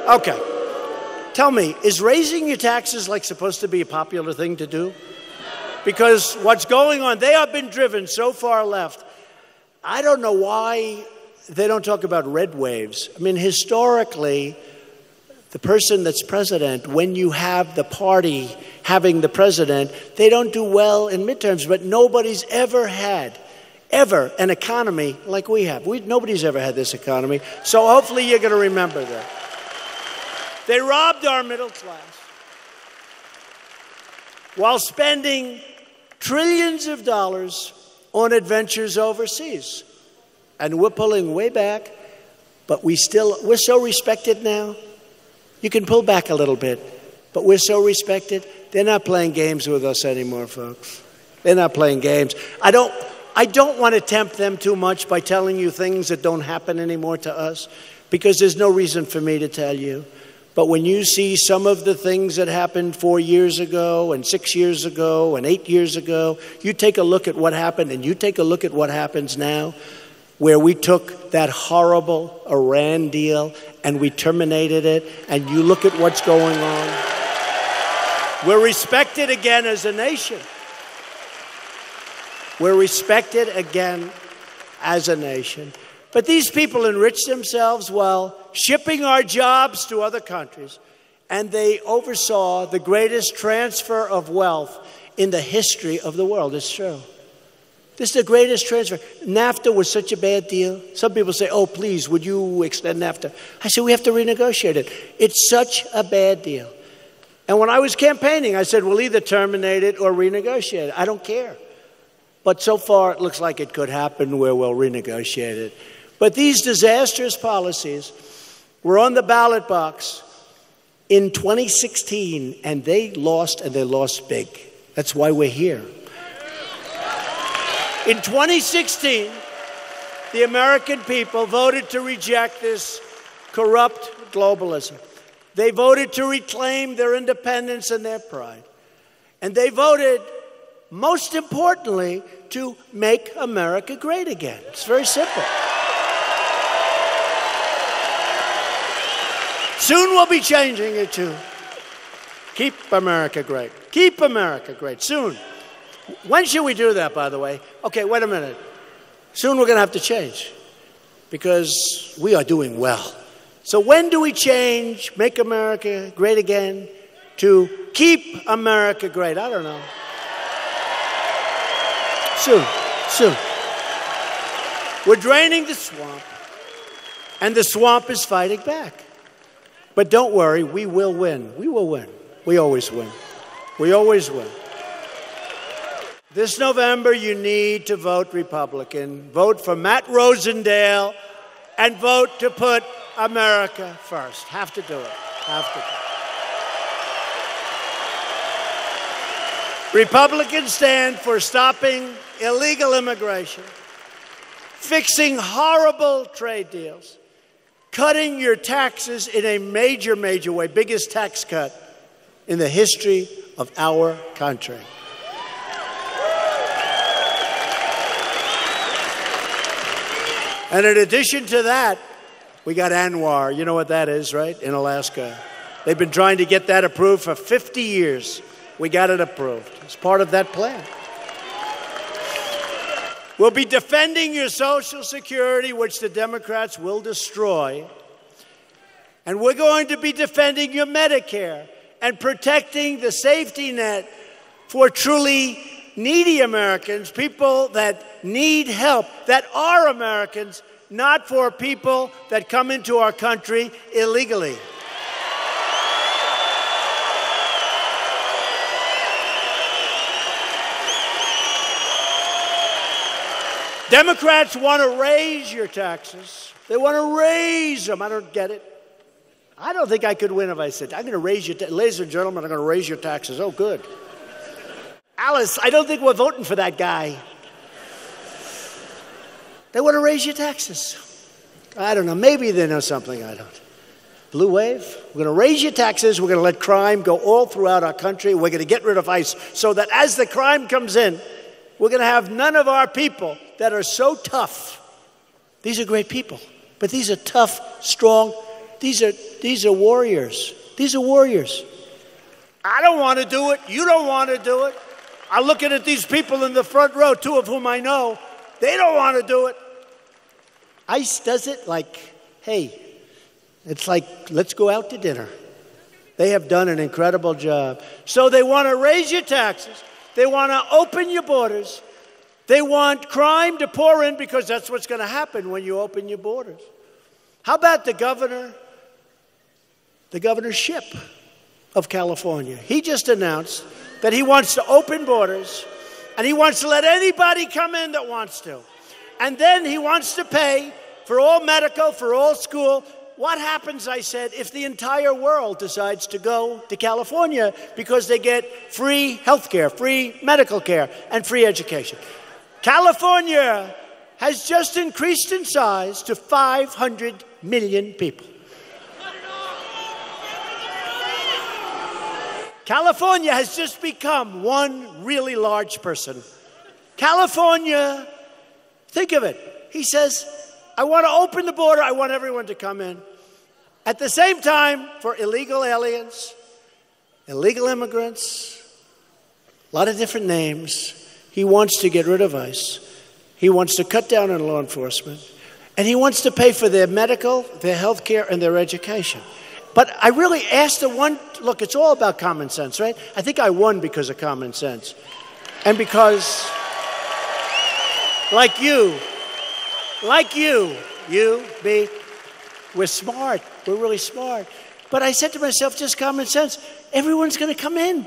[SPEAKER 3] okay. Tell me, is raising your taxes like supposed to be a popular thing to do? Because what's going on, they have been driven so far left. I don't know why they don't talk about red waves. I mean, historically, the person that's president, when you have the party having the president, they don't do well in midterms, but nobody's ever had, an economy like we have. Nobody's ever had this economy, so hopefully you're going to remember that. They robbed our middle class while spending trillions of dollars on adventures overseas. And we're pulling way back, but we're so respected now. You can pull back a little bit, but we're so respected. They're not playing games with us anymore, folks. They're not playing games. I don't want to tempt them too much by telling you things that don't happen anymore to us, because there's no reason for me to tell you. But when you see some of the things that happened 4 years ago and 6 years ago and 8 years ago, you take a look at what happened and you take a look at what happens now, where we took that horrible Iran deal and we terminated it, and you look at what's going on. We're respected again as a nation. We're respected again as a nation. But these people enrich themselves while shipping our jobs to other countries, and they oversaw the greatest transfer of wealth in the history of the world. It's true. This is the greatest transfer. NAFTA was such a bad deal. Some people say, oh, please, would you extend NAFTA? I said, we have to renegotiate it. It's such a bad deal. And when I was campaigning, I said, we'll either terminate it or renegotiate it. I don't care. But so far, it looks like it could happen where we'll renegotiate it. But these disastrous policies were on the ballot box in 2016, and they lost big. That's why we're here. In 2016, the American people voted to reject this corrupt globalism. They voted to reclaim their independence and their pride. And they voted, most importantly, to make America great again. It's very simple. Soon we'll be changing it to keep America great. Keep America great. Soon. When should we do that, by the way? Okay, wait a minute. Soon we're going to have to change because we are doing well. So when do we change, make America great again, to keep America great? I don't know. Soon. We're draining the swamp, and the swamp is fighting back. But don't worry, we will win. We will win. We always win. We always win. This November, you need to vote Republican. Vote for Matt Rosendale and vote to put America first. Have to do it. Have to do it. Republicans stand for stopping illegal immigration, fixing horrible trade deals, cutting your taxes in a major, major way, biggest tax cut in the history of our country. And in addition to that, we got ANWR. You know what that is, right? In Alaska. They've been trying to get that approved for 50 years. We got it approved. It's part of that plan. We'll be defending your Social Security, which the Democrats will destroy. And we're going to be defending your Medicare and protecting the safety net for truly needy Americans, people that need help, that are Americans, not for people that come into our country illegally. Democrats want to raise your taxes. They want to raise them. I don't get it. I don't think I could win if I said, I'm going to raise your taxes. Ladies and gentlemen, I'm going to raise your taxes. Oh, good. Alice, I don't think we're voting for that guy. They want to raise your taxes. I don't know. Maybe they know something I don't. Blue wave. We're going to raise your taxes. We're going to let crime go all throughout our country. We're going to get rid of ICE so that as the crime comes in, we're going to have none of our people that are so tough. These are great people, but these are tough, strong. These are warriors. These are warriors. I don't want to do it. You don't want to do it. I'm looking at these people in the front row, two of whom I know. They don't want to do it. ICE does it like, hey, it's like, let's go out to dinner. They have done an incredible job. So they want to raise your taxes. They want to open your borders. They want crime to pour in because that's what's going to happen when you open your borders. How about the governorship of California? He just announced that he wants to open borders and he wants to let anybody come in that wants to. And then he wants to pay for all medical, for all school. What happens, I said, if the entire world decides to go to California because they get free health care, free medical care, and free education? California has just increased in size to 500 million people. California has just become one really large person. California, think of it. He says, I want to open the border. I want everyone to come in. At the same time, for illegal aliens, illegal immigrants, a lot of different names, he wants to get rid of ICE. He wants to cut down on law enforcement. And he wants to pay for their medical, their health care, and their education. But I really asked the one, look, it's all about common sense, right? I think I won because of common sense. And because, like you, me, we're smart. We're really smart. But I said to myself, just common sense. Everyone's going to come in.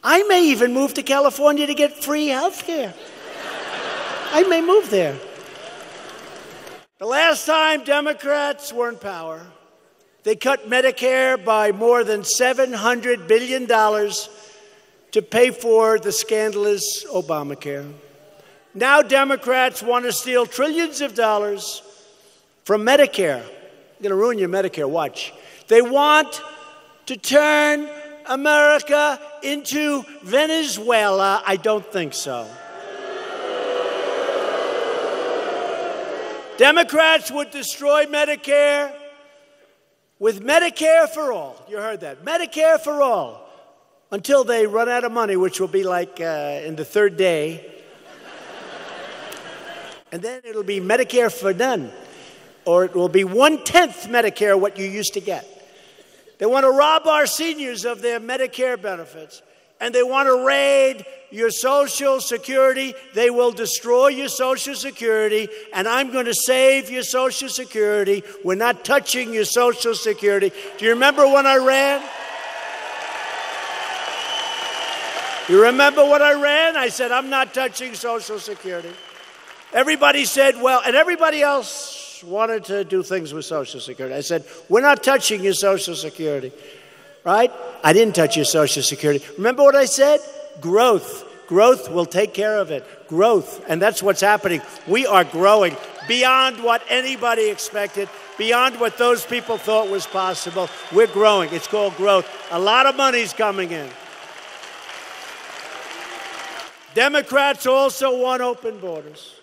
[SPEAKER 3] I may even move to California to get free health care. I may move there. The last time Democrats were in power, they cut Medicare by more than $700 billion to pay for the scandalous Obamacare. Now Democrats want to steal trillions of dollars from Medicare. I'm going to ruin your Medicare, watch. They want to turn America into Venezuela. I don't think so. Democrats would destroy Medicare with Medicare for all. You heard that. Medicare for all. Until they run out of money, which will be like in the third day. And then it'll be Medicare for none. Or it will be 1/10 Medicare what you used to get. They want to rob our seniors of their Medicare benefits. And they want to raid your Social Security. They will destroy your Social Security. And I'm going to save your Social Security. We're not touching your Social Security. Do you remember when I ran? You remember when I ran? I said, I'm not touching Social Security. Everybody said, well, and everybody else wanted to do things with Social Security. I said, we're not touching your Social Security, right? I didn't touch your Social Security. Remember what I said? Growth. Growth will take care of it. Growth. And that's what's happening. We are growing beyond what anybody expected, beyond what those people thought was possible. We're growing. It's called growth. A lot of money's coming in. Democrats also want open borders.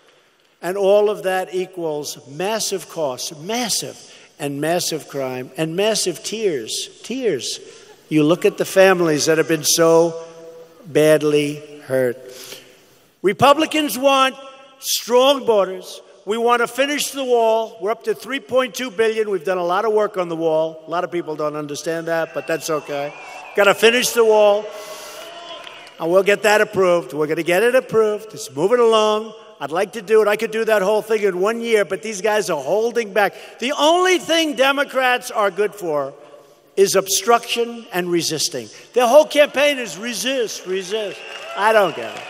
[SPEAKER 3] And all of that equals massive costs, massive, and massive crime, and massive tears. Tears. You look at the families that have been so badly hurt. Republicans want strong borders. We want to finish the wall. We're up to $3.2 billion. We've done a lot of work on the wall. A lot of people don't understand that, but that's okay. Got to finish the wall. And we'll get that approved. We're going to get it approved. It's moving along. I'd like to do it. I could do that whole thing in 1 year, but these guys are holding back. The only thing Democrats are good for is obstruction and resisting. Their whole campaign is resist, resist. I don't get it.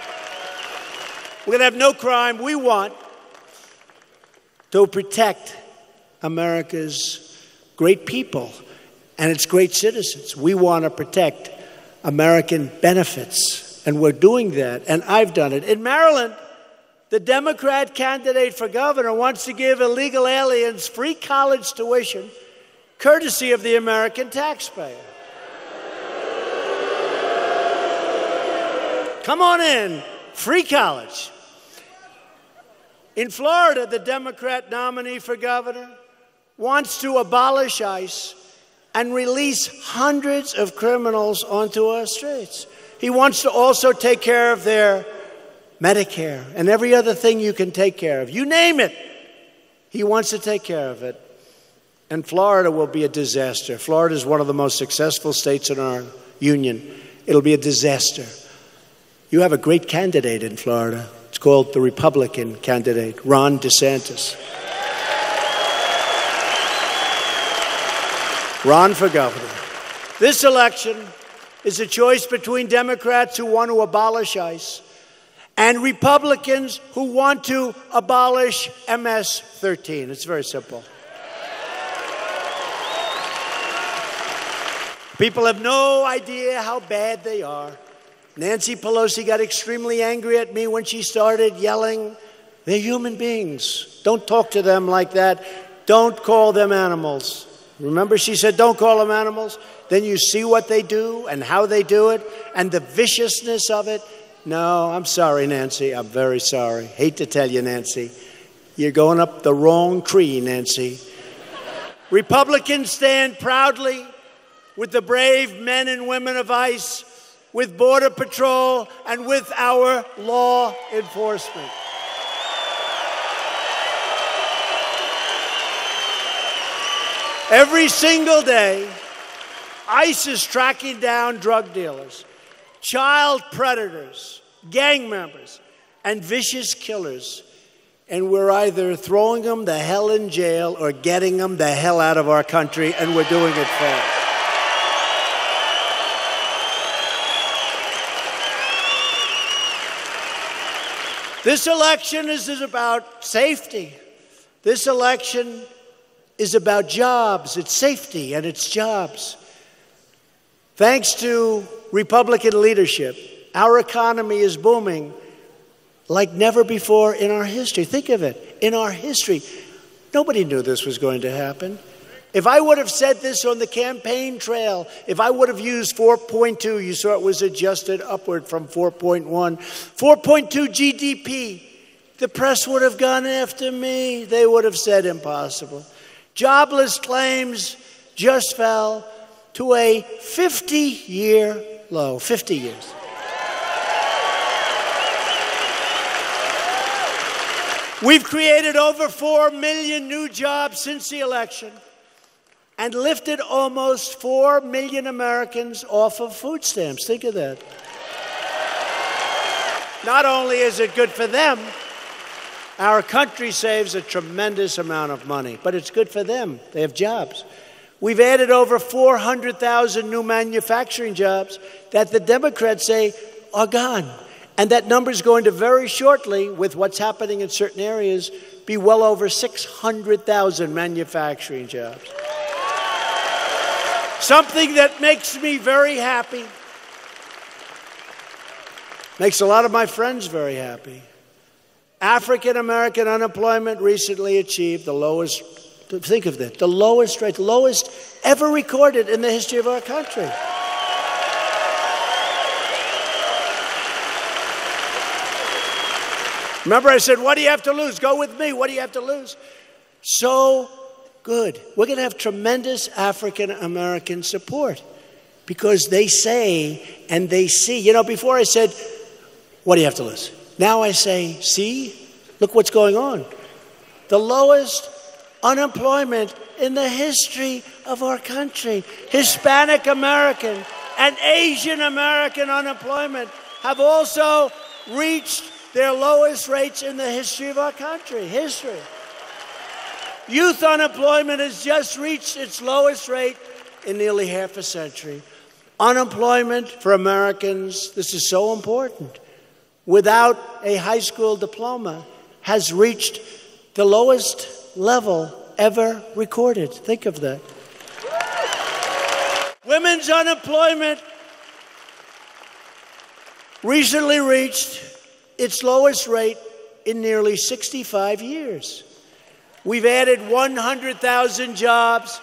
[SPEAKER 3] We're going to have no crime. We want to protect America's great people and its great citizens. We want to protect American benefits, and we're doing that, and I've done it. In Maryland, the Democrat candidate for governor wants to give illegal aliens free college tuition, courtesy of the American taxpayer. Come on in, free college. In Florida, the Democrat nominee for governor wants to abolish ICE and release hundreds of criminals onto our streets. He wants to also take care of their Medicare and every other thing you can take care of. You name it, he wants to take care of it. And Florida will be a disaster. Florida is one of the most successful states in our union. It'll be a disaster. You have a great candidate in Florida. It's called the Republican candidate, Ron DeSantis. Ron for governor. This election is a choice between Democrats who want to abolish ICE and Republicans who want to abolish MS-13. It's very simple. People have no idea how bad they are. Nancy Pelosi got extremely angry at me when she started yelling, "They're human beings. Don't talk to them like that. Don't call them animals." Remember, she said, don't call them animals? Then you see what they do and how they do it and the viciousness of it. No, I'm sorry, Nancy. I'm very sorry. Hate to tell you, Nancy. You're going up the wrong tree, Nancy. Republicans stand proudly with the brave men and women of ICE, with Border Patrol, and with our law enforcement. Every single day, ICE is tracking down drug dealers, child predators, gang members, and vicious killers. And we're either throwing them the hell in jail or getting them the hell out of our country, and we're doing it fast. This election is about safety. This election is about jobs. It's safety and it's jobs. Thanks to Republican leadership, our economy is booming like never before in our history. Think of it. In our history, nobody knew this was going to happen. If I would have said this on the campaign trail, if I would have used 4.2, you saw it was adjusted upward from 4.1, 4.2 GDP, the press would have gone after me. They would have said impossible. Jobless claims just fell to a 50-year low, 50 years. We've created over 4 million new jobs since the election and lifted almost 4 million Americans off of food stamps. Think of that. Not only is it good for them, our country saves a tremendous amount of money, but it's good for them. They have jobs. We've added over 400,000 new manufacturing jobs that the Democrats say are gone. And that number is going to very shortly, with what's happening in certain areas, be well over 600,000 manufacturing jobs. Something that makes me very happy, makes a lot of my friends very happy. African American unemployment recently achieved the lowest, think of that, the lowest rate, the lowest ever recorded in the history of our country. Remember I said, what do you have to lose? Go with me. What do you have to lose? So good. We're going to have tremendous African American support because they say and they see. You know, before I said, what do you have to lose? Now I say, see, look what's going on. The lowest unemployment in the history of our country. Hispanic American and Asian American unemployment have also reached their lowest rates in the history of our country. History. Youth unemployment has just reached its lowest rate in nearly half a century. Unemployment for Americans, this is so important, without a high school diploma, has reached the lowest level ever recorded. Think of that. Women's unemployment recently reached its lowest rate in nearly 65 years. We've added 100,000 jobs,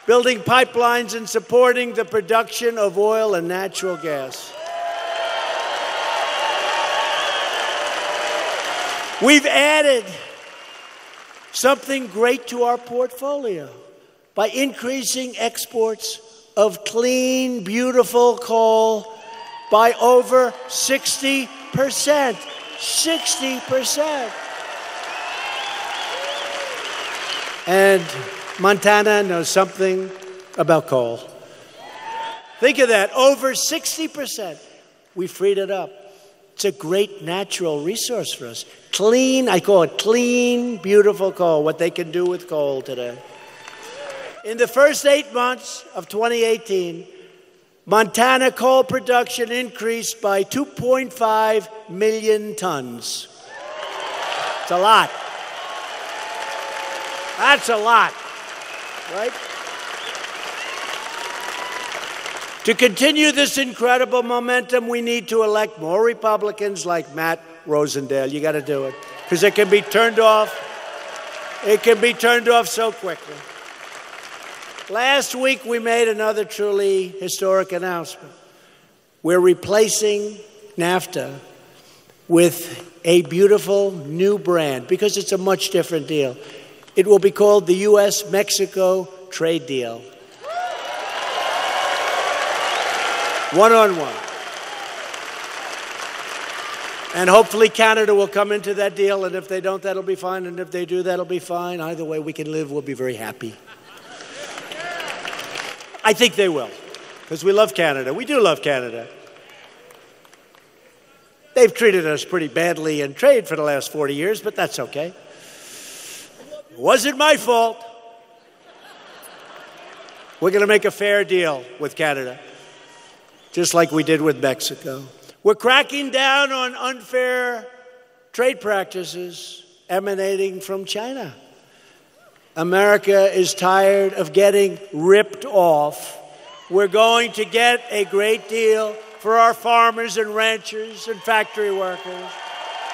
[SPEAKER 3] building pipelines and supporting the production of oil and natural gas. We've added something great to our portfolio by increasing exports of clean, beautiful coal by over 60%. 60%. And Montana knows something about coal. Think of that, over 60%. We freed it up. It's a great natural resource for us. Clean, I call it clean, beautiful coal, what they can do with coal today. In the first 8 months of 2018, Montana coal production increased by 2.5 million tons. It's a lot. That's a lot, right? To continue this incredible momentum, we need to elect more Republicans like Matt Rosendale. You got to do it, because it can be turned off. It can be turned off so quickly. Last week, we made another truly historic announcement. We're replacing NAFTA with a beautiful new brand, because it's a much different deal. It will be called the U.S.-Mexico Trade Deal. One-on-one. And hopefully Canada will come into that deal, and if they don't, that'll be fine, and if they do, that'll be fine. Either way, we can live, we'll be very happy. I think they will, because we love Canada. We do love Canada. They've treated us pretty badly in trade for the last 40 years, but that's okay. It wasn't my fault. We're going to make a fair deal with Canada, just like we did with Mexico. We're cracking down on unfair trade practices emanating from China. America is tired of getting ripped off. We're going to get a great deal for our farmers and ranchers and factory workers.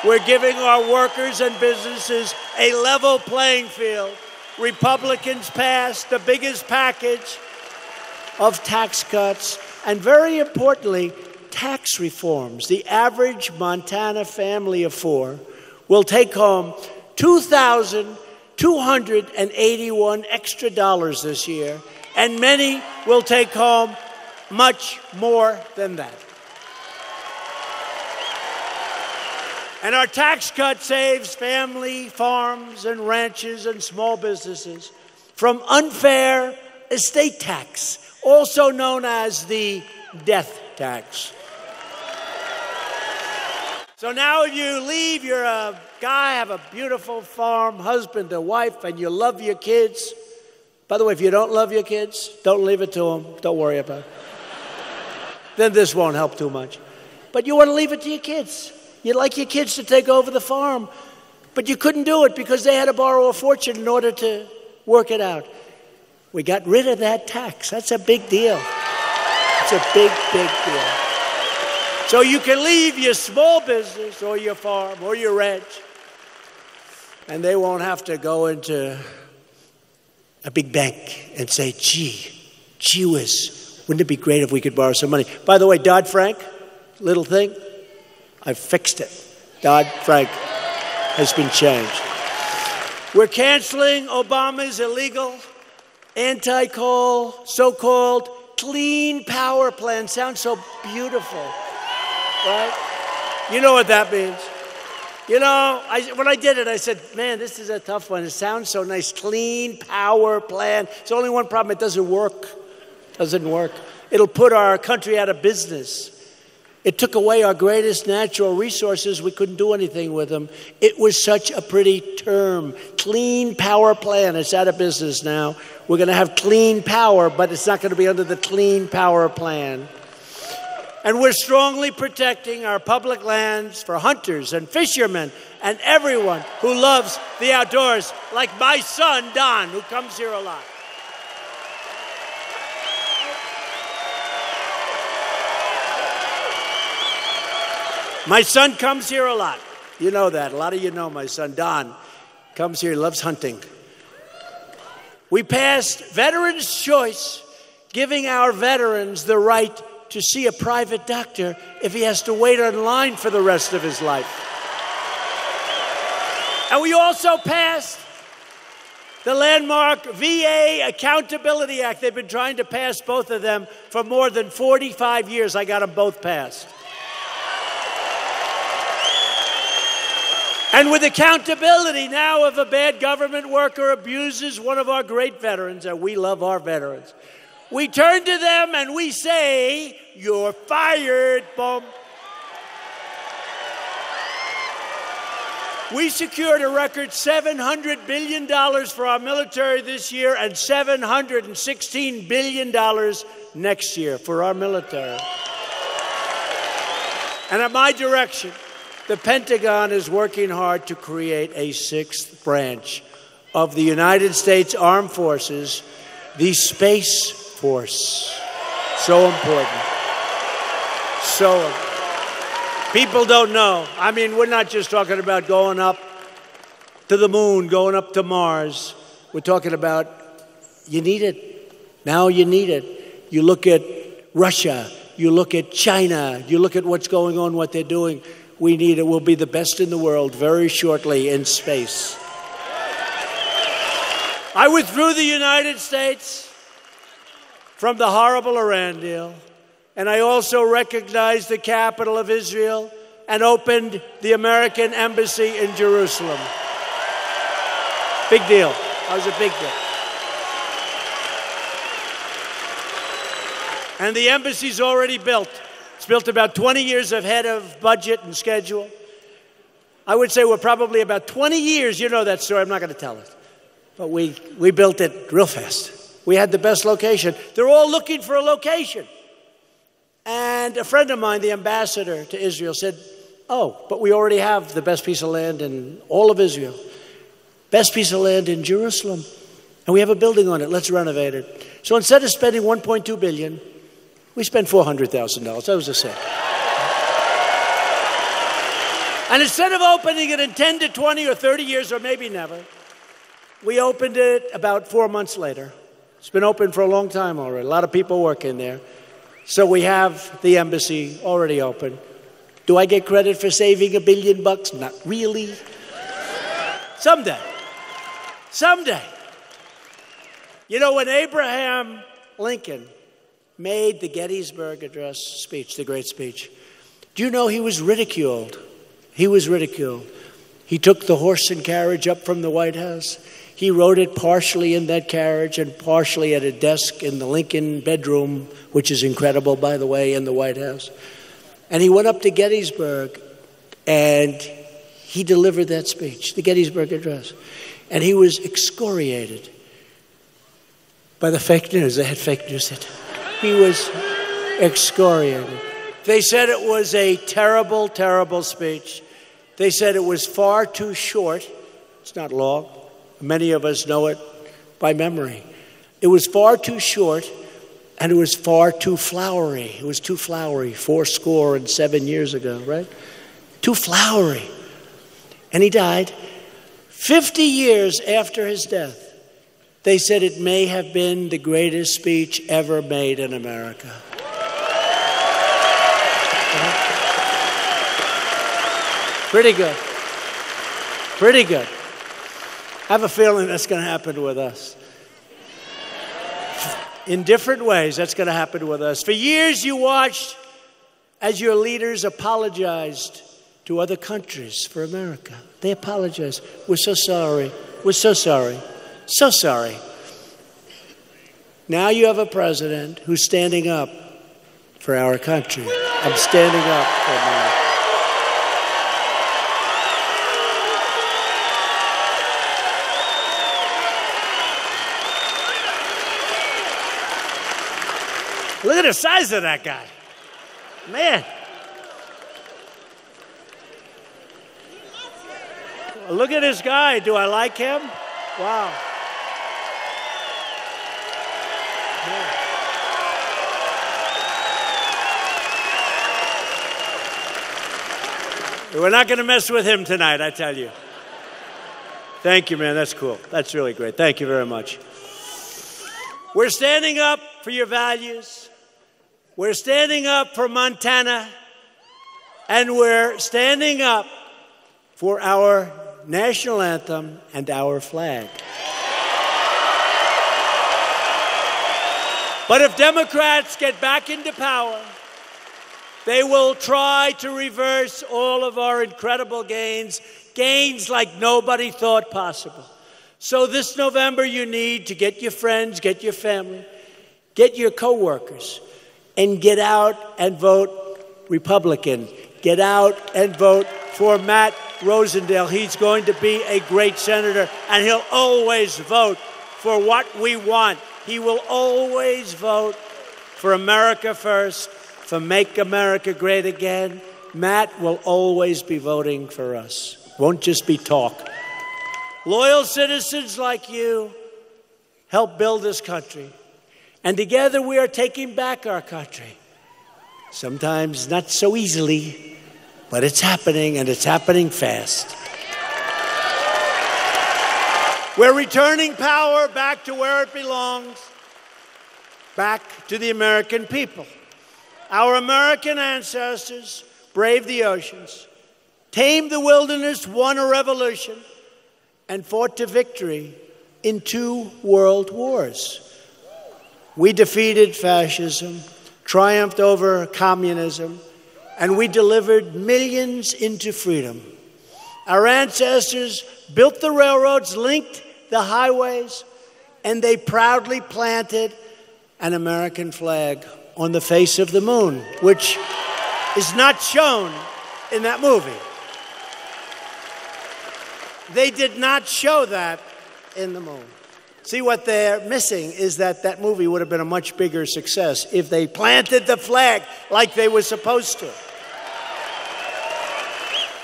[SPEAKER 3] We're giving our workers and businesses a level playing field. Republicans passed the biggest package of tax cuts, and very importantly, tax reforms. The average Montana family of four will take home $2,281 extra dollars this year, and many will take home much more than that. And our tax cut saves family farms and ranches and small businesses from unfair estate tax, also known as the death tax. So now if you leave, you're a guy, have a beautiful farm, husband, a wife, and you love your kids. By the way, if you don't love your kids, don't leave it to them. Don't worry about it. Then this won't help too much. But you want to leave it to your kids. You'd like your kids to take over the farm, but you couldn't do it because they had to borrow a fortune in order to work it out. We got rid of that tax. That's a big deal. It's a big, big deal. So you can leave your small business or your farm or your ranch, and they won't have to go into a big bank and say, gee whiz, wouldn't it be great if we could borrow some money? By the way, Dodd-Frank, little thing, I fixed it. Dodd-Frank has been changed. We're canceling Obama's illegal anti-coal, so-called clean power plan. Sounds so beautiful, right? You know what that means. You know, when I did it, I said, man, this is a tough one. It sounds so nice. Clean power plan. There's only one problem. It doesn't work. It doesn't work. It'll put our country out of business. It took away our greatest natural resources. We couldn't do anything with them. It was such a pretty term. Clean power plan. It's out of business now. We're going to have clean power, but it's not going to be under the clean power plan. And we're strongly protecting our public lands for hunters and fishermen and everyone who loves the outdoors, like my son, Don, who comes here a lot. My son comes here a lot. You know that. A lot of you know my son, Don, comes here. He loves hunting. We passed Veterans' Choice, giving our veterans the right to see a private doctor if he has to wait in line for the rest of his life. And we also passed the landmark VA Accountability Act. They've been trying to pass both of them for more than 45 years. I got them both passed. And with accountability now, if a bad government worker abuses one of our great veterans, and we love our veterans, we turn to them and we say, "You're fired, boom." We secured a record $700 billion for our military this year and $716 billion next year for our military. And at my direction, the Pentagon is working hard to create a sixth branch of the United States Armed Forces, the Space Force. So important. So important. People don't know. I mean, we're not just talking about going up to the moon, going up to Mars. We're talking about you need it. Now you need it. You look at Russia. You look at China. You look at what's going on, what they're doing. We need it. We'll be the best in the world very shortly in space. I withdrew the United States from the horrible Iran deal. And I also recognized the capital of Israel and opened the American embassy in Jerusalem. Big deal. That was a big deal. And the embassy's already built. It's built about 20 years ahead of budget and schedule. I would say we're probably about 20 years. You know that story. I'm not going to tell it. But we built it real fast. We had the best location. They're all looking for a location. And a friend of mine, the ambassador to Israel, said, "Oh, but we already have the best piece of land in all of Israel. Best piece of land in Jerusalem. And we have a building on it. Let's renovate it." So instead of spending $1.2 billion, we spent $400,000. That was a sale. And instead of opening it in 10 to 20 or 30 years, or maybe never, we opened it about 4 months later. It's been open for a long time already. A lot of people work in there. So we have the embassy already open. Do I get credit for saving $1 billion? Not really. Someday. Someday. You know, when Abraham Lincoln made the Gettysburg Address speech, the great speech, do you know he was ridiculed? He was ridiculed. He took the horse and carriage up from the White House. He wrote it partially in that carriage and partially at a desk in the Lincoln bedroom, which is incredible, by the way, in the White House. And he went up to Gettysburg and he delivered that speech, the Gettysburg Address. And he was excoriated by the fake news. They had fake news. He was excoriated. They said it was a terrible, terrible speech. They said it was far too short. It's not long. Many of us know it by memory. It was far too short, and it was far too flowery. It was too flowery 77 years ago, right? Too flowery. And he died. 50 years after his death, they said it may have been the greatest speech ever made in America. Pretty good. Pretty good. I have a feeling that's going to happen with us. In different ways, that's going to happen with us. For years, you watched as your leaders apologized to other countries for America. They apologized. We're so sorry. We're so sorry. So sorry. Now you have a president who's standing up for our country. I'm standing up for America. Look at the size of that guy. Man. Look at this guy. Do I like him? Wow. Yeah.
[SPEAKER 1] We're not going to mess with him tonight, I tell you. Thank you, man. That's cool. That's really great. Thank you very much. We're standing up for your values. We're standing up for Montana. And we're standing up for our national anthem and our flag. But if Democrats get back into power, they will try to reverse all of our incredible gains like nobody thought possible. So this November, you need to get your friends, get your family, get your coworkers, and get out and vote Republican. Get out and vote for Matt Rosendale. He's going to be a great senator, and he'll always vote for what we want. He will always vote for America first, for Make America Great Again. Matt will always be voting for us. Won't just be talk. Loyal citizens like you help build this country. And together we are taking back our country. Sometimes not so easily, but it's happening, and it's happening fast. We're returning power back to where it belongs, back to the American people. Our American ancestors braved the oceans, tamed the wilderness, won a revolution, and fought to victory in 2 world wars. We defeated fascism, triumphed over communism, and we delivered millions into freedom. Our ancestors built the railroads, linked the highways, and they proudly planted an American flag on the face of the moon, which is not shown in that movie. They did not show that in the moon. See, what they're missing is that that movie would have been a much bigger success if they planted the flag like they were supposed to.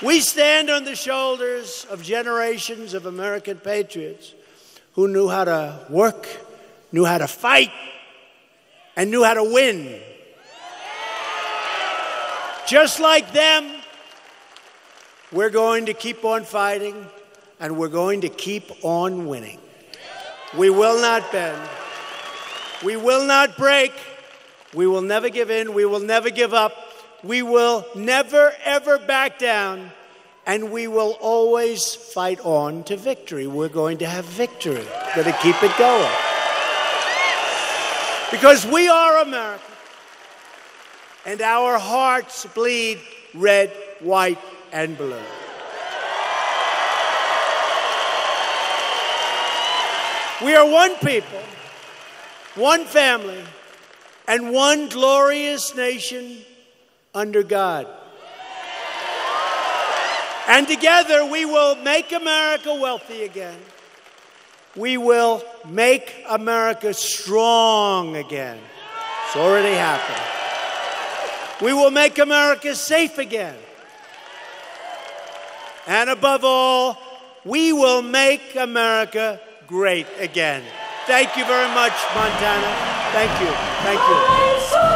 [SPEAKER 1] We stand on the shoulders of generations of American patriots who knew how to work, knew how to fight, and knew how to win. Just like them, we're going to keep on fighting, and we're going to keep on winning. We will not bend. We will not break. We will never give in. We will never give up. We will never, ever back down. And we will always fight on to victory. We're going to have victory. We're going to keep it going. Because we are America. And our hearts bleed red, white, and blue. We are one people, one family, and one glorious nation under God. And together we will make America wealthy again. We will make America strong again. It's already happened. We will make America safe again. And above all, we will make America great again. Thank you very much, Montana. Thank you. Thank you.